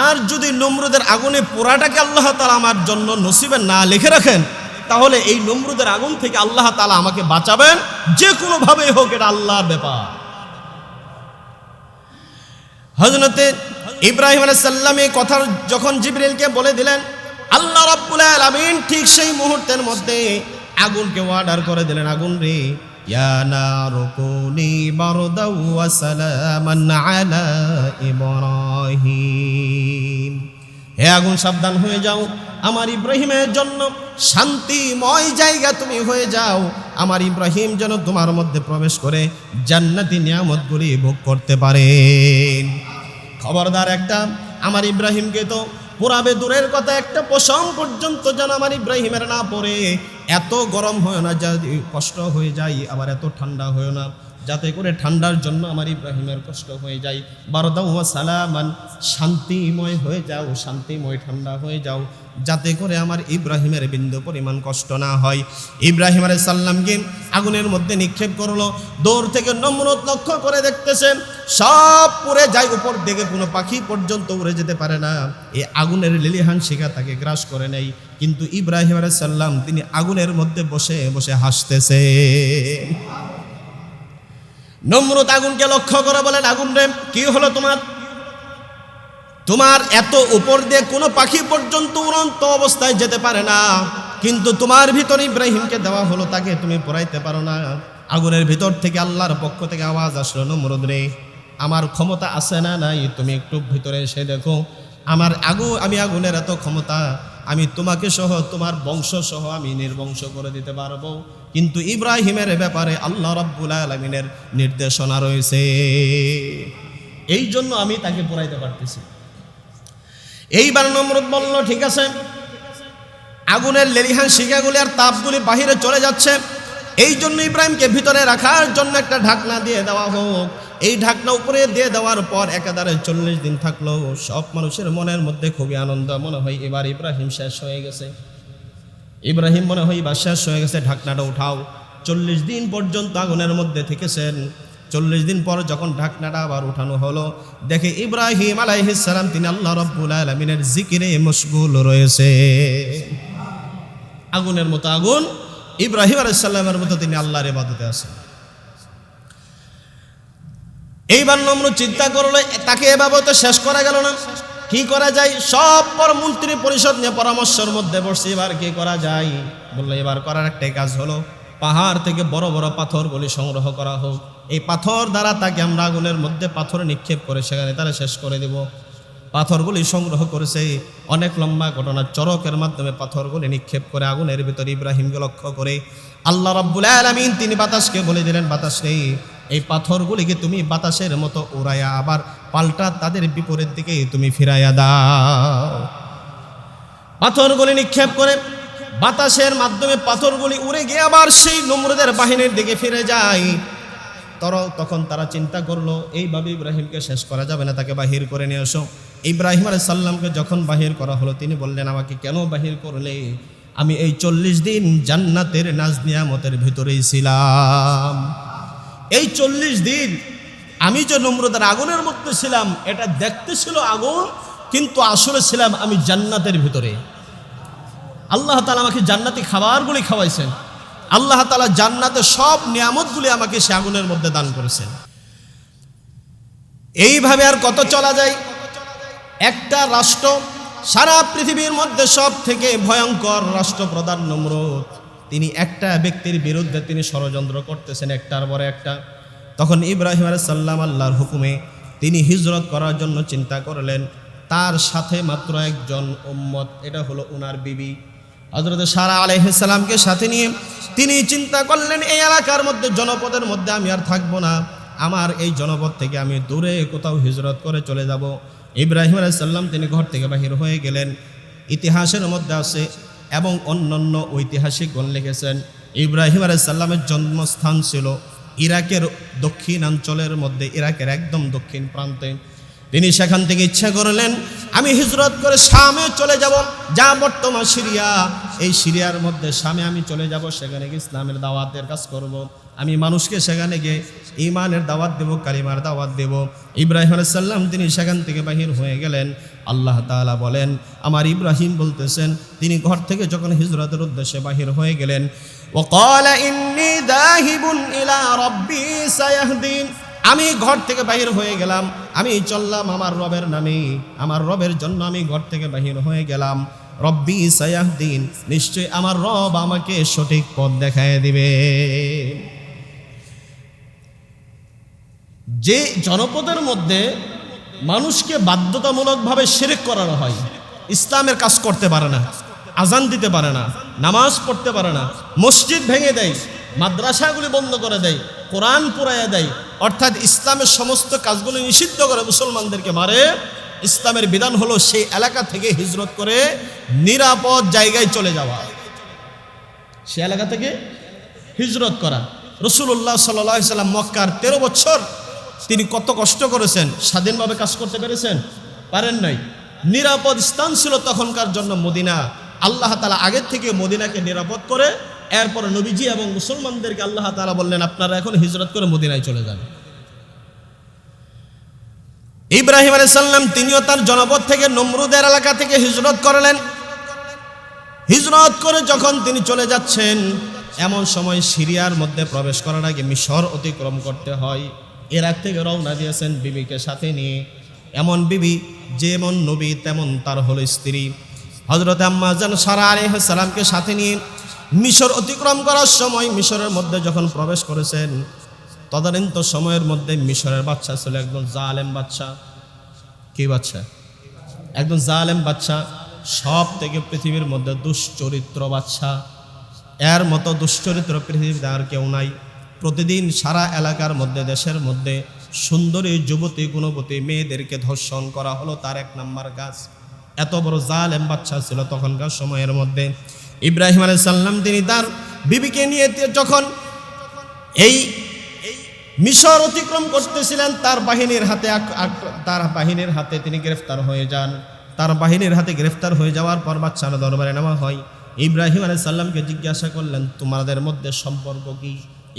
আর যদি নমরুদের আগুনে পোড়াটাকে আল্লাহ তাআলা আমার জন্য নসিবে না লিখে রাখেন, তাহলে এই নমরুদের আগুন থেকে আল্লাহ তাআলা আমাকে বাঁচাবেন, যে কোনো ভাবে হোক, এটা আল্লাহর ব্যাপার। হযরতে ইব্রাহিম আলাইহিস সালাম এই কথা যখন জিবরিলকে বলে দিলেন, আল্লাহ রাব্বুল আলামিন ঠিক সেই মুহূর্তের মধ্যে আগুনকে অর্ডার করে দিলেন, আগুন রে, ইয়া নারু কুনি বারদাও ওয়া সালামান আলা ইব্রাহিম, হে আগুন সাবধান হয়ে যাও, আমার ইব্রাহিমের জন্য শান্তিময় জায়গা তুমি হয়ে যাও, আমার ইব্রাহিম যেন তোমার মধ্যে প্রবেশ করে জান্নাতি নিয়ামতগুলি ভোগ করতে পারেন। খবরদার, একটা আমার ইব্রাহিমকে তো পুরাবে দূরের কথা, একটা পশম পর্যন্ত যেন আমার ইব্রাহিমের না পড়ে। এত গরম হয় না যাতে কষ্ট হয়ে যায়, আবার এত ঠান্ডা হয় না যাতে করে ঠান্ডার জন্য আমার ইব্রাহিমের কষ্ট হয়ে যায়। বারদাও ওয়া সালামান, শান্তিময় হয়ে যাও, শান্তিময় ঠান্ডা হয়ে যাও, যাতে করে আমার ইব্রাহিমের বিন্দু পরিমাণ কষ্ট না হয়। ইব্রাহিম আলাইহিস সালামকে আগুনের মধ্যে নিক্ষেপ করলো। দূর থেকে নমরুদ লক্ষ্য করে দেখতেছে সব পুড়ে যায়, উপর দিকে কোনো পাখি পর্যন্ত উড়ে যেতে পারে না। এই আগুনের লেলিহান শিখা তাকে গ্রাস করে নেই, কিন্তু ইব্রাহিম আলাইহিস সালাম তিনি আগুনের মধ্যে বসে বসে হাসতেছে। নমরুদ আগুনকে লক্ষ্য করে বলেন, আগুন রে, কি হলো তোমার? তোমার এত উপর দিয়ে কোনো পাখি পর্যন্ত উড়ন্ত অবস্থায় যেতে পারে না, কিন্তু তোমার ভিতরে ইব্রাহিমকে দেওয়া হলো, তাকে তুমি পোড়াইতে পারো না। আগুনের ভিতর থেকে আল্লাহর পক্ষ থেকে আওয়াজ আসলো, নমরুদ রে, আমার ক্ষমতা আছে না নাই, তুমি একটু ভিতরে এসে দেখো, আমি আগুনের এত ক্ষমতা, আমি তোমাকে সহ তোমার বংশ সহ আমি নির্বংশ করে দিতে পারবো। কিন্তু ইব্রাহিমের ব্যাপারে আল্লাহ রাব্বুল আলামিনের নির্দেশনা রয়েছে, এই জন্য আমি তাকে পোড়াইতে পারতেছি। এইবার নমরুদ বলল, ঠিক আছে, আগুনের লেলিহান শিখাগুলি আর তাপগুলি বাহিরে চলে যাচ্ছে, এই জন্য ইব্রাহিমকে ভিতরে রাখার জন্য একটা ঢাকনা দিয়ে দেওয়া হোক। এই ঢাকনা উপরে দিয়ে দেওয়ার পর একাধারে 40 দিন থাকলো। সব মানুষের মনের মধ্যে খুবই আনন্দ, মনে হয় এবার ইব্রাহিম শেষ হয়ে গেছে, ইব্রাহিম মনে হয় এবার শেষ হয়ে গেছে, ঢাকনাটা উঠাও। 40 দিন পর্যন্ত আগুনের মধ্যে থেকেছেন। 40 দিন পর যখন ঢাকনাটা আবার উঠানো হলো, দেখে ইব্রাহিম আলাইহিস সালাম তিনি আল্লাহ রাব্বুল আলামিনের জিকিরে মশগুল রয়েছে। আগুনের মতো আগুন, ইব্রাহিম আলাইহিস সালামের মতো তিনি আল্লাহর ইবাদতে আছেন। এইবার নমরুদ চিন্তা করলো, তাকে এভাবে তো শেষ করা গেল না, কি করা যায়? সব পর মন্ত্রী পরিষদ নিয়ে পরামর্শের মধ্যে বসছে, এবার কি করা যায়? বললো, এবার করার একটাই কাজ হলো, পাহাড় থেকে বড় বড় পাথরগুলি সংগ্রহ করা হোক, এই পাথর দ্বারা তাকে আমরা আগুনের মধ্যে পাথরে নিক্ষেপ করে সেখানে তারা শেষ করে দেব। পাথরগুলি সংগ্রহ করেছে, অনেক লম্বা ঘটনা, চরকের মাধ্যমে পাথরগুলি নিক্ষেপ করে আগুনের ভিতরে ইব্রাহিমকে লক্ষ্য করে আল্লাহ রাব্বুল আলামিন তিনি বাতাসকে বলে দিলেন, বাতাস নেই, এই পাথরগুলিকে তুমি বাতাসের মতো উড়াইয়া আবার পাল্টা তাদের বিপরীত দিকে তুমি ফিরাইয়া দাও। পাথরগুলি নিক্ষেপ করে বাতাসের মাধ্যমে পাথরগুলি উড়ে গিয়ে আবার সেই নমরুদের বাহিনীর দিকে ফিরে যায়। তখন তারা চিন্তা করলো, এইভাবে ইব্রাহিমকে শেষ করা যাবে না, তাকে বাহির করে নিয়ে আসো। ইব্রাহিম আলাইহিস সালামকে যখন বাহির করা হলো, তিনি বললেন, আমাকে কেন বাহির করলে? আমি এই 40 দিন জান্নাতের নাজ নিয়ামতের ভিতরেই ছিলাম। এই 40 দিন আমি যে নমরুদের আগুনের মধ্যে ছিলাম, এটা দেখতে ছিল আগুন, কিন্তু আসলে ছিলাম আমি জান্নাতের ভিতরে। আল্লাহ তাআলা আমাকে জান্নাতি খাবারগুলি খাওয়াইছেন, আল্লাহ তাআলা জান্নাতের সব নিয়ামতগুলি আমাকে সে আগুনের মধ্যে দান করেছেন। এইভাবে আর কত চলা যায়? একটা রাষ্ট্র, সারা পৃথিবীর মধ্যে সব থেকে ভয়ঙ্কর রাষ্ট্রপ্রধান নমরুদ, তিনি একটা ব্যক্তির বিরুদ্ধে তিনি ষড়যন্ত্র করতেছেন, একটার পরে একটা। তখন ইব্রাহিম আলাইহিস সালাম আল্লাহর হুকুমে তিনি হিজরত করার জন্য চিন্তা করলেন। তার সাথে মাত্র একজন উম্মত, এটা হলো উনার বিবি হযরত সারা আলাইহিস সালামকে সাথে নিয়ে তিনি চিন্তা করলেন, এই এলাকার মধ্যে জনপদের মধ্যে আমি আর থাকবো না, আমার এই জনপদ থেকে আমি দূরে কোথাও হিজরত করে চলে যাব। ইব্রাহিম আলাইহিস সালাম তিনি ঘর থেকে বাহির হয়ে গেলেন। ইতিহাসের মধ্যে আছে এবং অন্যান্য ঐতিহাসিকগণ লিখেছেন, ইব্রাহিম আলাইহিস সালামের জন্মস্থান ছিল ইরাকের দক্ষিণাঞ্চলের মধ্যে, ইরাকের একদম দক্ষিণ প্রান্তে। তিনি সেখান থেকে ইচ্ছা করলেন আমি হিজরত করে শামে চলে যাব, যা বর্তমান সিরিয়া, এই সিরিয়ার মধ্যে শামে আমি চলে যাব, সেখানে গিয়ে ইসলামের দাওয়াতের কাজ করব, আমি মানুষকে সেখানে গিয়ে ঈমানের দাওয়াত দেব, কালিমার দাওয়াত দেব। ইব্রাহিম আলাইহিস সালাম তিনি সেখান থেকে বাহির হয়ে গেলেন। আল্লাহ তাআলা বলেন, আমার ইব্রাহিম বলতেছেন তিনি ঘর থেকে যখন হিজরতের উদ্দেশ্যে বাহির হয়ে গেলেন, ওয়াকালা ইন্নী যাহিবুন ইলা রাব্বি সায়াহদিন, আমি ঘর থেকে বাহির হয়ে গেলাম, আমি চললাম আমার রবের নামে, আমার রবের জন্য আমি ঘর থেকে বাহির হয়ে গেলাম। রব্বি সায়াহদিন, নিশ্চয় আমার রব আমাকে সঠিক পথ দেখায় দিবে। যে জনপদের মধ্যে মানুষকে বাধ্যতামূলকভাবে শিরক করানো হয়, ইসলামের কাজ করতে পারে না, আজান দিতে পারে না, নামাজ পড়তে পারে না, মসজিদ ভেঙে দেয়, মাদ্রাসাগুলি বন্ধ করে দেয়, কোরআন পুরাইয়া দেয়, অর্থাৎ ইসলামের সমস্ত কাজগুলি নিষিদ্ধ করে মুসলমানদেরকে মারে, ইসলামের বিধান হলো সেই এলাকা থেকে হিজরত করে নিরাপদ জায়গায় চলে যাওয়া, সে এলাকা থেকে হিজরত করা। রাসূলুল্লাহ সাল্লাল্লাহু আলাইহি সাল্লাম মক্কার 13 বছর তিনি কত কষ্ট করেছেন, স্বাধীনভাবে কাজ করতে পেরেছেন? পারেন নাই। নিরাপদ স্থান ছিল তখনকার জন্য মদিনা। আল্লাহ তাআলা আগের থেকে মদিনাকে নিরাপদ করে এরপর নবীজি এবং মুসলমানদেরকে আল্লাহ তাআলা বললেন আপনারা এখন হিজরত করে মদিনায় চলে যান। ইব্রাহিম আলাইহিস সালাম তিনিও তার জনপদ থেকে নমরুদের এলাকা থেকে হিজরত করলেন। হিজরত করে যখন তিনি চলে যাচ্ছেন, এমন সময় সিরিয়ার মধ্যে প্রবেশ করার আগে মিশর অতিক্রম করতে হয়। ইরাক থেকে রওনা দিয়েছেন বিবিকে সাথে নিয়ে, এমন বিবি যেমন নবী তেমন তার হলো স্ত্রী হযরত আম্মা জান সারা আলাইহিস সালামকে সাথে নিয়ে মিশর অতিক্রম করার সময় মিশরের মধ্যে যখন প্রবেশ করেছেন, তদানীন্ত সময়ের মধ্যে মিশরের বাদশা ছিল একজন জালেম বাদশা। কি বাদশা? একজন জালেম বাদশা, সব থেকে পৃথিবীর মধ্যে দুশ্চরিত্র বাদশা। এর মতো দুশ্চরিত্র পৃথিবীতে আর কেউ নাই। প্রতিদিন সারা এলাকার মধ্যে, দেশের মধ্যে সুন্দরী যুবতী গুণবতী মেয়েদেরকে ধর্ষণ করা হলো তার 1 নাম্বার কাজ। এত বড় জালেম বাদশা ছিল তখনকার সময়ের মধ্যে। ইব্রাহিম আলাইহিস সালাম তিনি তার বিবিকে নিয়ে যখন এই মিশর অতিক্রম করতেছিলেন, তার বাহিনীর হাতে তিনি গ্রেফতার হয়ে যান। তার বাহিনীর হাতে গ্রেফতার হয়ে যাওয়ার পর বাদশার দরবারে নেওয়া হয়। ইব্রাহিম আলাইহিস সালামকে জিজ্ঞাসা করলেন তোমাদের মধ্যে সম্পর্ক কি?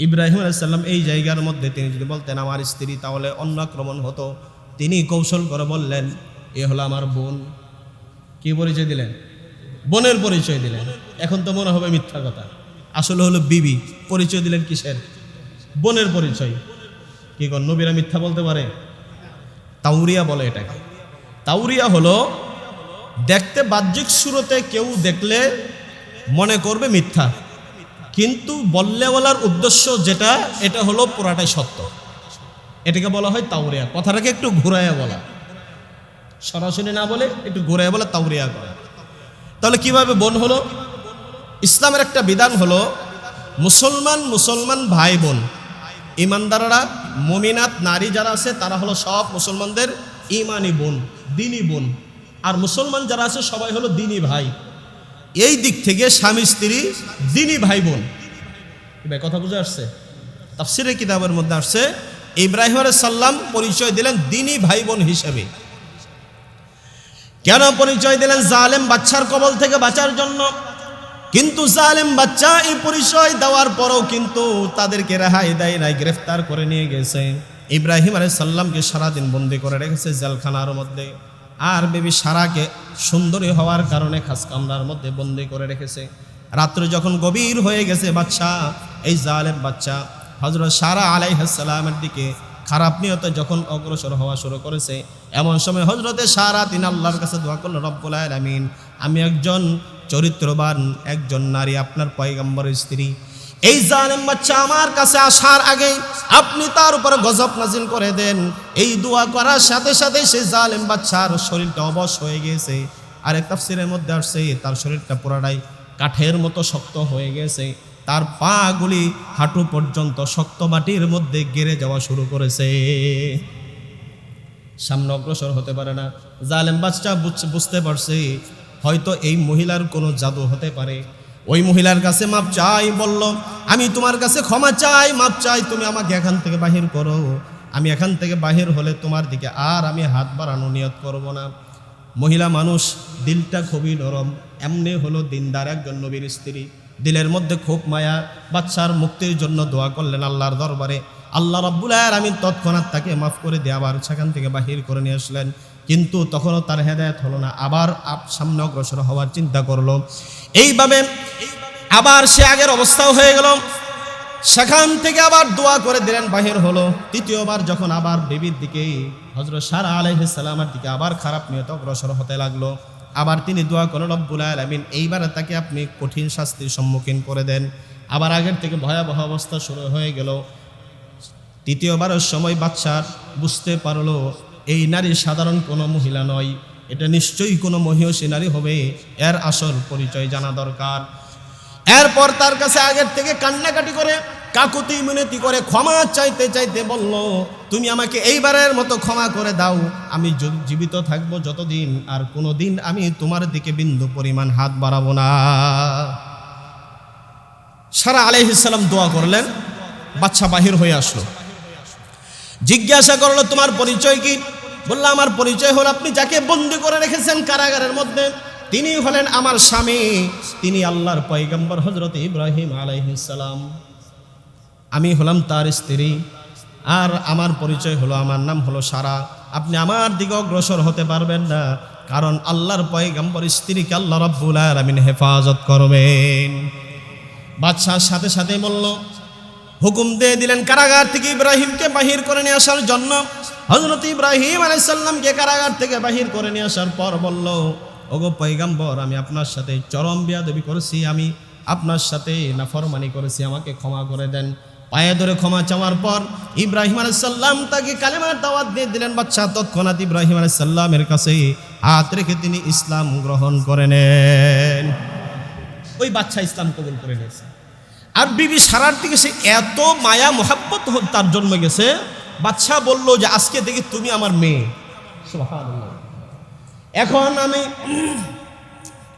ইব্রাহিম আলাইহিস সালাম এই জায়গার মধ্যে তিনি যদি বলতেন আমার স্ত্রী, তাহলে অন্য আক্রমণ হতো। তিনি কৌশল করে বললেন এ হলো আমার বোন। কি পরিচয় দিলেন? বোনের পরিচয় দিলেন। এখন তো মনে হবে মিথ্যা কথা, আসলে হলো বিবি। পরিচয় দিলেন কিসের? বোনের পরিচয়। কি কোন নবীরা মিথ্যা বলতে পারে? তাওরিয়া বলে এটাকে। তাওরিয়া হলো দেখতে বাহ্যিক সুরতে কেউ দেখলে মনে করবে মিথ্যা, কিন্তু বললে বলার উদ্দেশ্য যেটা, এটা হলো পুরাটাই সত্য। এটাকে বলা হয় তাওরিয়া। কথাটাকে একটু ঘুরাইয়া বলা, সরাসরি না বলে একটু ঘুরাইয়া বলা তাওরিয়া করা। তাহলে কিভাবে বোন হলো? ইসলামের একটা বিধান হলো মুসলমান ভাই বোন, ইমানদাররা, মুমিনাত নারী যারা আছে তারা হলো সব মুসলমানদের ইমানি বোন, দিনী বোন। আর মুসলমান যারা আছে সবাই হলো দিনী ভাই। এই দিক থেকে স্বামী স্ত্রী দিনী ভাই বোন। ভাই কথা বুঝে আসছে? তাফসীরের কিতাবের মধ্যে আসছে ইব্রাহিম আলাইহিস সালাম পরিচয় দিলেন দিনী ভাই বোন হিসেবে। কেন পরিচয় দিলেন? জালেম বাদশার কবল থেকে বাঁচার জন্য। কিন্তু জালেম বাদশা এই পরিচয় দেওয়ার পরও কিন্তু তাদেরকে রেহাই দেয় নাই, গ্রেফতার করে নিয়ে গেছে। ইব্রাহিম আলাইহিস সালামকে সারাদিন বন্দি করে রেখেছে জেলখানার মধ্যে। আর বেবি সারাকে সুন্দরী হওয়ার কারণে খাস কামরার মধ্যে বন্দি করে রেখেছে। রাত্রে যখন গভীর হয়ে গেছে, বাদশা এই জালেম বাদশা হযরত সারা আলাইহিস সালামের দিকে খারাপ নিয়তে যখন অগ্রসর হওয়া শুরু করেছে, এমন সময় হযরতে সারা তিনি আল্লাহর কাছে দোয়া করলেন, রব্বুল আলামিন আমি একজন চরিত্রবান একজন নারী, আপনার পয়গম্বরের স্ত্রী। এই জালেম বাদশা আমার কাছে আসার আগে আপনি তার উপরে গজব নাজিল করে দেন। এই দোয়া করার সাথে সাথে সেই জালেম বাদশার শরীরটা অবশ হয়ে গেছে। আরেক তাফসীরের মধ্যে আসছে তার শরীরটা পুরাটাই কাঠের মতো শক্ত হয়ে গেছে। তার পাগুলি হাঁটু পর্যন্ত শক্ত মাটির মধ্যে গেড়ে যাওয়া শুরু করেছে, সামনে অগ্রসর হতে পারে না। জালেম বাদশা বুঝতে পারছে হয়তো এই মহিলার কোনো জাদু হতে পারে। ওই মহিলার কাছে মাপ চাই, বলল আমি তোমার কাছে ক্ষমা চাই, মাপ চাই, তুমি আমাকে এখান থেকে বাহির করো। আমি এখান থেকে বাহির হলে তোমার দিকে আর আমি হাত বাড়ানো নিয়ত করব না। মহিলা মানুষ, দিলটা খুবই নরম, এমনি হলো দিনদার একজন নবীর স্ত্রী, দিলের মধ্যে খুব মায়া। বাচ্চার মুক্তির জন্য দোয়া করলেন আল্লাহর দরবারে। আল্লাহ রাব্বুল আলামিন তৎক্ষণাৎ তাকে মাফ করে দিয়ে আবার সেখান থেকে বাহির করে নিয়ে আসলেন। কিন্তু তখনও তার হেদায়েত হলো না, আবার সামনে অগ্রসর হওয়ার চিন্তা করলো। এইভাবে আবার সে আগের অবস্থাও হয়ে গেল। সেখান থেকে আবার দোয়া করে দিলেন, বাহির হলো। তৃতীয়বার যখন আবার বিবির দিকে, হযরত সারা আলাইহিস সালামের দিকে আবার খারাপ নিয়ত অগ্রসর হতে লাগলো, আবার তিনি দোয়া করেন রব্বুল আলামিন এইবারে তাকে আপনি কঠিন শাস্তির সম্মুখীন করে দেন। আবার আগের থেকে ভয়াবহ অবস্থা শুরু হয়ে গেল। তৃতীয়বারের সময় বাচ্চার বুঝতে পারলো এই নারী সাধারণ কোনো মহিলা নয়, এটা নিশ্চয়ই কোনো মহিষী নারী হবে, এর আসল পরিচয় জানা দরকার। এরপর তার কাছে আগের থেকে কান্নাকাটি করে, কাকুতি মিনতি করে, ক্ষমা চাইতে চাইতে বলল, তুমি আমাকে এইবারের মতো ক্ষমা করে দাও, আমি জীবিত থাকবো যতদিন আর কোনো দিন আমি তোমার দিকে বিন্দু পরিমাণ হাত বাড়াবো না। সারা আলাইহিস সালাম দোয়া করলেন, বাচ্চা বাহির হয়ে আসলো। জিজ্ঞাসা করলো, তোমার পরিচয় কি? বললো, আমার পরিচয় হলো আপনি যাকে বন্দী করে রেখেছেন কারাগারের মধ্যে, তিনি হলেন আমার স্বামী, তিনি আল্লাহর পয়গম্বর হযরত ইব্রাহিম আলাইহিস সালাম। আমি হলাম তার স্ত্রী, আর আমার পরিচয় হলো, আমার নাম হলো সারা। আপনি আমার দিকে অগ্রসর হতে পারবেন না, কারণ আল্লাহর পয়গম্বর স্ত্রীকে আল্লাহ রাব্বুল আলামিন হেফাজত করবেন। বাদশার সাথে সাথে বলল, হুকুম দিয়ে দিলেন কারাগার থেকে ইব্রাহিমকে বাহির করে নিয়ে আসার জন্য। হযরত ইব্রাহিম আলাইহিস সালামকে কারাগার থেকে বাহির করে নিয়ে আসার পর বলল, ওগো পয়গম্বর, আমি আপনার সাথে চরম বেয়াদবি করেছি, আমি আপনার সাথে নাফরমানি করেছি, আমাকে ক্ষমা করে দেন। পায়ে ধরে ক্ষমা চাওয়ার পর ইব্রাহিম আলাইহিস সালাম তাকে কালেমার দাওয়াত দিয়ে দিলেন। বাচ্চা তৎক্ষণাৎ ইব্রাহিম আলাইহিস সালামের কাছে হাত রেখে তিনি ইসলাম গ্রহণ করে নেন। ওই বাচ্চা ইসলাম কবুল করে নিয়েছে। আর বিবি সারার দিকে সে এত মায়া মোহাব্বত তার জন্মে গেছে, বাচ্চা বলল যে আজকে থেকে তুমি আমার মেয়ে। সুবহানাল্লাহ। এখন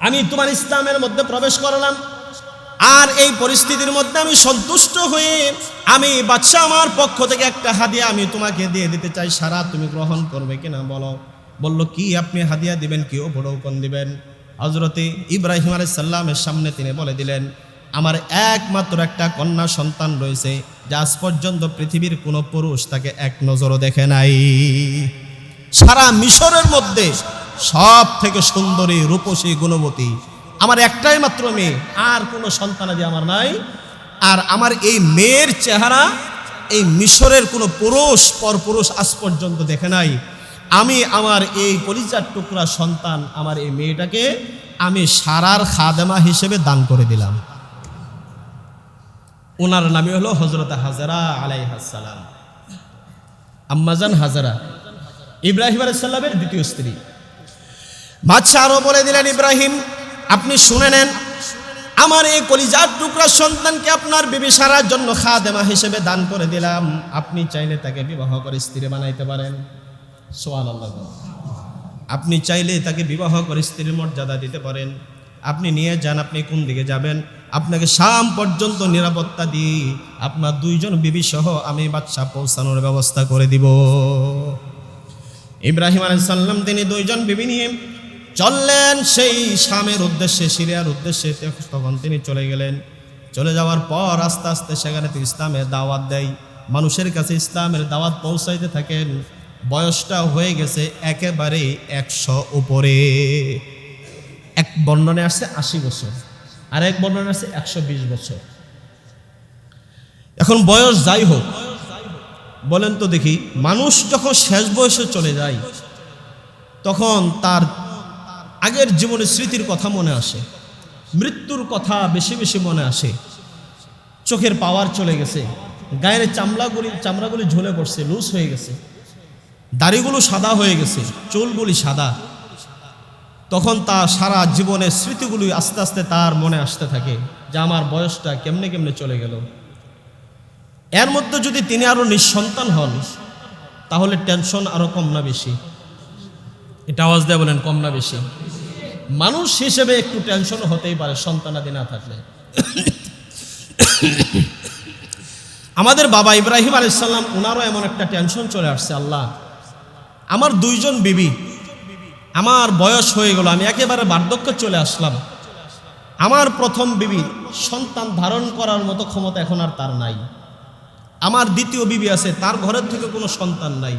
আমি তোমার ইসলামের মধ্যে প্রবেশ করলাম, আর এই পরিস্থিতির মধ্যে আমি সন্তুষ্ট হয়ে আমি বাদশা আমার পক্ষ থেকে একটা হাদিয়া আমি তোমাকে দিয়ে দিতে চাই, সারা তুমি গ্রহণ করবে কিনা বলো। বলল, কি আপনি হাদিয়া দিবেন, কি উপঢৌকন দিবেন? হযরতে ইব্রাহিম আলাইহিস সালামের সামনে তিনি বলে দিলেন, আমার একমাত্র একটা কন্যা সন্তান রয়েছে, যা আজ পর্যন্ত পৃথিবীর কোনো পুরুষ তাকে এক নজরও দেখে নাই। সারা মিশরের মধ্যে সব থেকে সুন্দরী, রূপসী, গুণবতী আমার একটাই মাত্র মেয়ে, আর কোনো সন্তানাদি আমার নাই। আর আমার এই মেয়ের চেহারা এই মিশরের কোনো পরপুরুষ আজ পর্যন্ত দেখে নাই। আমি আমার এই কলিজার টুকরা সন্তান, আমার এই মেয়েটাকে আমি সারার খাদেমা হিসেবে দান করে দিলাম। ওনার নামই হলো হযরত হাজরা আলাইহাস সালাম। আম্মাজান হাজরা ইব্রাহিম আলাইহিস সালামের দ্বিতীয় স্ত্রী। বাদশা আরো বলে দিলেন, ইব্রাহিম, আপনি শুনে নেন, আমার এই কলিজার টুকরা সন্তানকে আপনার বিবি সারার জন্য খাদেমা হিসেবে দান করে দিলাম। আপনি চাইলে তাকে বিবাহ করে স্ত্রী বানাইতে পারেন। সুবহানাল্লাহ। আপনি চাইলে তাকে বিবাহ করে স্ত্রীর মর্যাদা দিতে পারেন। আপনি নিয়ে যান, আপনি কোন দিকে যাবেন, আপনাকে শাম পর্যন্ত নিরাপত্তা দিয়ে আপনার দুইজন বিবি সহ আমি বাদশা পৌঁছানোর ব্যবস্থা করে দিব। ইব্রাহিম আলাইহিস সালাম তিনি দুইজন বিবি নিয়ে চললেন সেই শামের উদ্দেশ্যে, সিরিয়ার উদ্দেশ্যে। তখন তিনি চলে গেলেন। চলে যাওয়ার পর আস্তে আস্তে সেখানে তিনি ইসলামের দাওয়াত দেয়, মানুষের কাছে ইসলামের দাওয়াত পৌঁছাইতে থাকেন। বয়সটা হয়ে গেছে একেবারে 100 উপরে। এক বর্ণনে আসছে 80 বছর, আর এক বর্ণনে আসছে 120 বছর। এখন বয়স যাই হোক, বলেন তো দেখি, মানুষ যখন শেষ বয়সে চলে যায় তখন তার আগের জীবনের স্মৃতির কথা মনে আসে, মৃত্যুর কথা বেশি বেশি মনে আসে। চোখের পাওয়ার চলে গেছে, গায়ের চামড়াগুলি ঝুলে পড়ছে, লুজ হয়ে গেছে, দাড়িগুলো সাদা হয়ে গেছে, চুলগুলি সাদা। তখন তার সারা জীবনের স্মৃতিগুলি আস্তে আস্তে তার মনে আসতে থাকে যে আমার বয়সটা কেমনে কেমনে চলে গেল। এর মধ্যে যদি তিনি আরো নিঃসন্তান হন তাহলে টেনশন আরো কম না বেশি? এটা আওয়াজ দিয়ে বলেন, কম না বেশি? মানুষ হিসেবে একটু টেনশন হতেই পারে সন্তানাদি না থাকলে। আমাদের বাবা ইব্রাহিম আলাইহিস সালাম ওনারও এমন একটা টেনশন চলে আসছে, আল্লাহ আমার দুইজন বিবি, আমার বয়স হয়ে গেল, আমি একেবারে বার্ধক্যে চলে আসলাম, আমার প্রথম বিবি সন্তান ধারণ করার মতো ক্ষমতা এখন আর তার নাই, আমার দ্বিতীয় বিবি আছে তার ঘরের থেকে কোনো সন্তান নাই,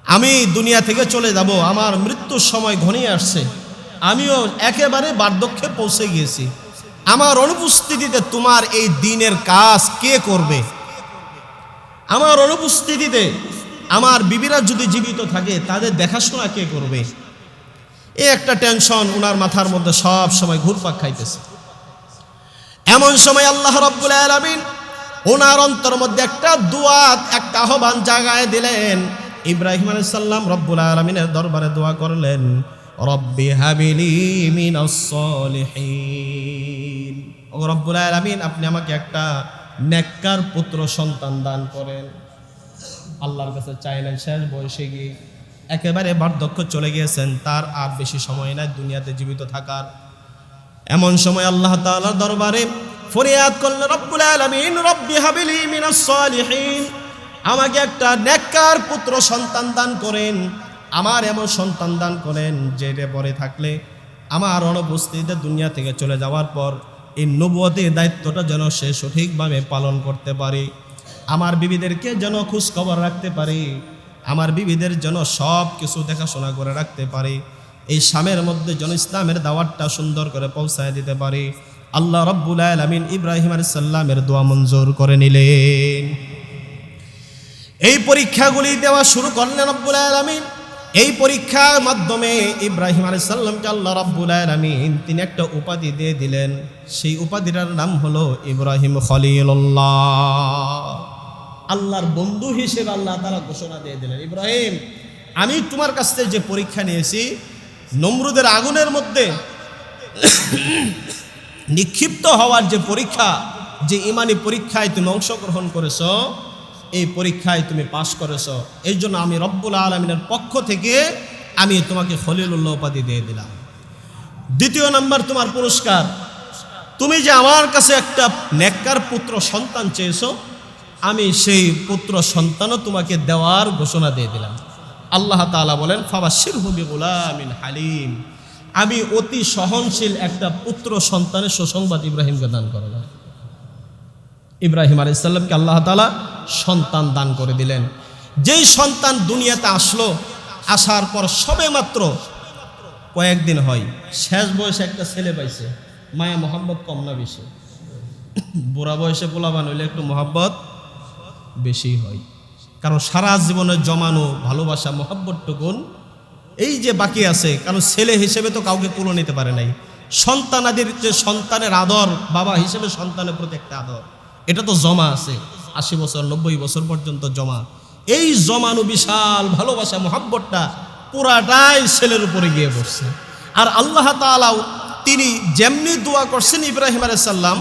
আমি দুনিয়া থেকে চলে যাব, আমার মৃত্যুর সময় ঘনিয়ে আসছে, আমিও একেবারে বার্ধক্যে পৌঁছে গিয়েছি, আমার অনুপস্থিতিতে তোমার এই দ্বীনের কাজ কে করবে? আমার অনুপস্থিতিতে আমার বিবিরা যদি জীবিত থাকে তাদের দেখাশোনা কে করবে? এই একটা টেনশন ওনার মাথার মধ্যে সব সময় ঘুরপাক খাইতেছে। এমন সময় আল্লাহ রাব্বুল আলামিন ওনার অন্তর মধ্যে একটা দোয়া, একটা আহ্বান জাগায় দিলেন। ইব্রাহিম আলাইহিস সালাম রব্বুল আলামিনের দরবারে দোয়া করলেন, রব্বি হাবিলি মিনাস সলিহিন, ও রব্বুল আলামিন আপনি আমাকে একটা নেককার পুত্র সন্তান দান করেন। আল্লাহর কাছে চাইলেন, শেষ বয়সে গিয়ে একেবারে বার্ধক্য চলে গিয়েছেন, তার আর বেশি সময় নাই দুনিয়াতে জীবিত থাকার। এমন সময় আল্লাহ তাআলার দরবারে ফরিয়াদ করলেন, রব্বুল আলামিন রব্বি হাবিলি মিনাস সলিহিন, আমাকে একটা নেককার পুত্র সন্তান দান করেন, আমার এমন সন্তান দান করেন যেটা পরে থাকলে আমার অনুপস্থিতিতে দুনিয়া থেকে চলে যাওয়ার পর এই নবুয়তের দায়িত্বটা যেন সে সঠিকভাবে পালন করতে পারে, আমার বিবিদেরকে যেন খোঁজ খবর রাখতে পারে, আমার বিবিদের যেন সব কিছু দেখাশোনা করে রাখতে পারে, এই শামের মধ্যে যেন ইসলামের দাওয়াতটা সুন্দর করে পৌঁছায় দিতে পারে। আল্লাহ রাব্বুল আলামিন ইব্রাহিম আলাইহিস সালামের দোয়া মঞ্জুর করে নিলেন। এই পরীক্ষাগুলি দেওয়া শুরু করলেন রব্বুল আলামিন। এই পরীক্ষার মাধ্যমে ইব্রাহিম আলাইহিস সালামকে আল্লাহ রাব্বুল আলামিন তিনি একটা উপাধি দিয়ে দিলেন। সেই উপাধিটার নাম হলো ইব্রাহিম খলিলুল্লাহ, আল্লাহর বন্ধু হিসেবে আল্লাহ তাআলা ঘোষণা দিয়ে দিলেন, ইব্রাহিম আমি তোমার কাছ থেকে যে পরীক্ষা নিয়েছি, নমরুদের আগুনের মধ্যে নিক্ষিপ্ত হওয়ার যে পরীক্ষা, যে ইমানি পরীক্ষায় তুমি অংশগ্রহণ করেছো, এই পরীক্ষায় তুমি পাশ করেছো, এই জন্য আমি রব্বুল আলামিনের পক্ষ থেকে আমি তোমাকে খলিলুল্লাহ উপাধি দিয়ে দিলাম। দ্বিতীয় নাম্বার তোমার পুরস্কার, তুমি যে আমার কাছে একটা নেককার পুত্র সন্তান চেয়েছো, আমি সেই পুত্র সন্তানও তোমাকে দেওয়ার ঘোষণা দিয়ে দিলাম। আল্লাহ তাআলা বলেন, ফাবাশশিরহু বিগুলামিন হালিম, আমি অতি সহনশীল একটা পুত্র সন্তানের সুসংবাদ ইব্রাহিমকে দান করলাম। ইব্রাহিম আলাইহিস সালামকে আল্লাহ তাআলা সন্তান দান করে দিলেন। যেই সন্তান দুনিয়াতে আসলো, আসার পর সবে মাত্র কয়েকদিন হয়, শেষ বয়সে একটা ছেলে পাইছে, মায়া মোহাম্মত কম না বেশি? বুড়া বয়সে পোলাপান হইলে একটু মোহাব্বত বেশি হয়, কারণ সারা জীবনের জমানো ভালোবাসা মোহাব্বতটুকুন এই যে বাকি আছে, কারণ ছেলে হিসেবে তো কাউকে তুলে নিতে পারে নাই। সন্তানাদের যে সন্তানের আদর, বাবা হিসেবে সন্তানের প্রতি একটা আদর, এটা তো জমা আছে 80 বছর 90 বছর পর্যন্ত জমা। এই জমানো বিশাল ভালোবাসা মোহাব্বতটা পুরাটাই ছেলের উপরে গিয়ে বসছে। আর আল্লাহ তাআলা তিনি যেমনি দোয়া করছেন ইব্রাহিম আলাইহিস সালাম,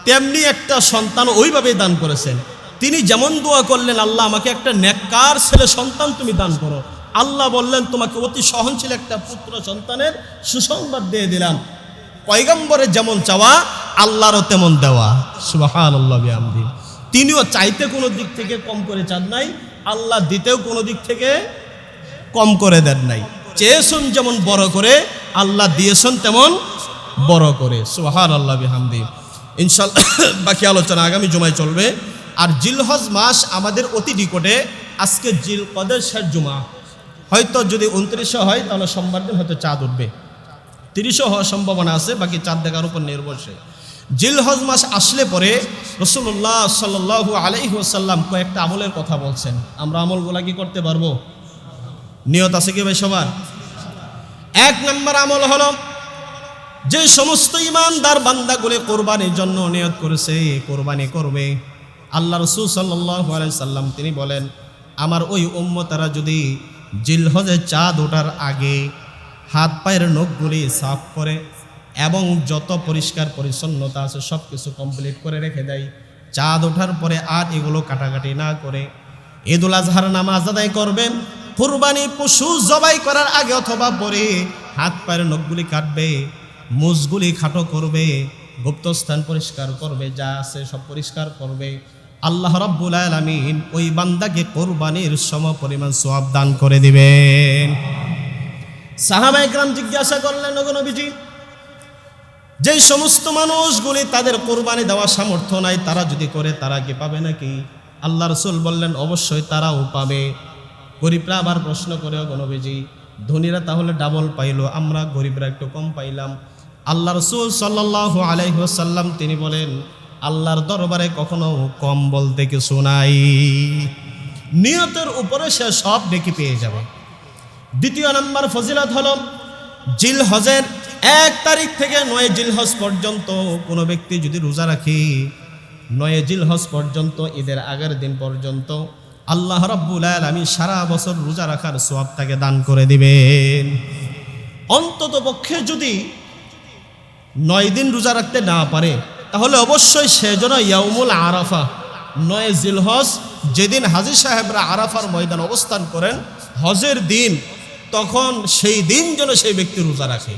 তেমনি একটা সন্তান ওইভাবেই দান করেছেন। তিনি যেমন দোয়া করলেন, আল্লাহ আমাকে একটা নেককার ছেলে সন্তান তুমি দান করো, আল্লাহ বললেন তোমাকে অতি সহনশীল একটা পুত্র সন্তানের সুসংবাদ দিয়ে দিলাম। পয়গম্বরের যেমন চাওয়া, আল্লাহরও তেমন দেওয়া। সুবহানাল্লাহ বিহামদি। তিনিও চাইতে কোনো দিক থেকে কম করে চান নাই, আল্লাহ দিতেও কোনো দিক থেকে কম করে দেন নাই। চেয়েছেন যেমন বড় করে, আল্লাহ দিয়েছেন তেমন বড় করে। সুবহানাল্লাহ বিহামদি। ইনশাআল্লাহ বাকি আলোচনা আগামী জুমায় চলবে। আর জিলহজ মাস আমাদের অতি নিকটে, আজকে জিলকদের শেষ জুমা, হয়তো যদি 29 হয় তাহলে সোমবার দিন হয়তো চাঁদ উঠবে, 30 হওয়ার সম্ভাবনা আছে, বাকি চাঁদ দেখার উপর নির্ভরশীল। জিলহজ মাস আসলে পরে রাসূলুল্লাহ সাল্লাল্লাহু আলাইহি ওয়াসাল্লাম কয়েকটা আমলের কথা বলছেন। আমরা আমলগুলা কি করতে পারবো? নিয়ত আছে কি ভাই সবার? 1 নম্বর আমল হলো, যে সমস্ত ঈমানদার বান্দাগুলো কোরবানির জন্য নিয়ত করেছে কোরবানি করবে, আল্লাহ রাসূল সাল্লাল্লাহু আলাইহি সাল্লাম তিনি বলেন, আমার ওই উম্মতারা যদি জিলহজে চাঁদ ওঠার আগে হাত পায়ের নখগুলি সাফ করে এবং যত পরিষ্কার পরিচ্ছন্নতা আছে সব কিছু কমপ্লিট করে রেখে দেয়, চাঁদ ওঠার পরে আর এগুলো কাটাকাটি না করে ঈদুল আজহার নামাজ আদায় করবে, কুরবানি পশু জবাই করার আগে অথবা পরে হাত পায়ের নখগুলি কাটবে, মুজগুলি খাটো করবে, গুপ্তস্থান পরিষ্কার করবে, যা আছে সব পরিষ্কার করবে, আল্লাহ রাব্বুল আলামিন ওই বান্দাকে কোরবানির সমপরিমাণ সওয়াব দান করে দিবেন। সাহাবায়ে কেরাম জিজ্ঞাসা করলেন, ওগো নবীজি, যেই সমস্ত মানুষগুলি তাদের কোরবানি দেওয়া সামর্থ্য নাই, তারা যদি করে তারা কি পাবে নাকি? আল্লাহ রাসূল বললেন, অবশ্যই তারাও পাবে। গরিবরা আবার প্রশ্ন করে, ওগো নবীজি, ধনীরা তাহলে ডাবল পাইলো, আমরা গরিবরা একটু কম পাইলাম। আল্লাহ রাসূল সাল্লাল্লাহু আলাইহি ওয়াসাল্লাম তিনি বলেন, আল্লাহর দরবারে কখনো কম বলতে কিছু নাই, নিয়তের উপরে সে সব নেকি পেয়ে যাবে। দ্বিতীয় নাম্বার ফজিলত হলো, জিলহজের 1 তারিখ থেকে 9 জিলহজ পর্যন্ত কোনো ব্যক্তি যদি রোজা রাখে, 9 জিলহজ পর্যন্ত, ঈদের আগের দিন পর্যন্ত, আল্লাহ রাব্বুল আলামিন সারা বছর রোজা রাখার সওয়াব তাকে দান করে দিবেন। অন্তত পক্ষে যদি 9 দিন রোজা রাখতে না পারে, তাহলে অবশ্যই সেজন্য ইয়াউমুল আরাফা, 9 জিলহজ, যেদিন হাজী সাহেবরা আরাফার ময়দান অবস্থান করেন হজের দিন, তখন সেই দিন যেন সেই ব্যক্তি রোজা রাখে।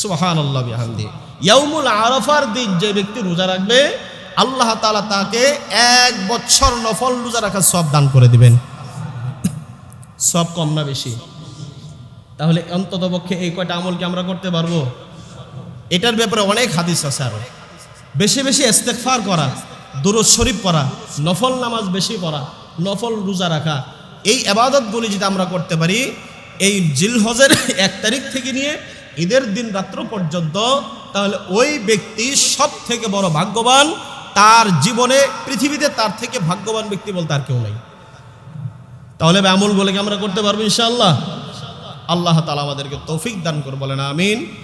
সুবহানাল্লাহ বিহামদি। ইয়াউমুল আরাফার দিন যে ব্যক্তি রোজা রাখবে, আল্লাহ তাআলা তাকে 1 বছর নফল রোজা রাখার সওয়াব দান করে দিবেন। সব কম না বেশি? তাহলে অন্তত পক্ষে এই কয়টা আমল কি আমরা করতে পারবো? এটার ব্যাপারে অনেক হাদিস আছে। আরো বেশি বেশি ইস্তেগফার করা, দুরূদ শরীফ পড়া, নফল নামাজ বেশি পড়া, নফল রোজা রাখা, এই ইবাদতগুলি যদি আমরা করতে পারি এই জিলহজের 1 তারিখ থেকে নিয়ে ঈদের দিন রাত্র পর্যন্ত, তাহলে ওই ব্যক্তি সব থেকে বড় ভাগ্যবান। তার জীবনে পৃথিবীতে তার থেকে ভাগ্যবান ব্যক্তি বলতে আর কেউ নাই। তাহলে আমল বলে কি আমরা করতে পারবো ইনশাআল্লাহ? আল্লাহ তাআলা আমাদেরকে তৌফিক দান করুন, বলেন আমিন।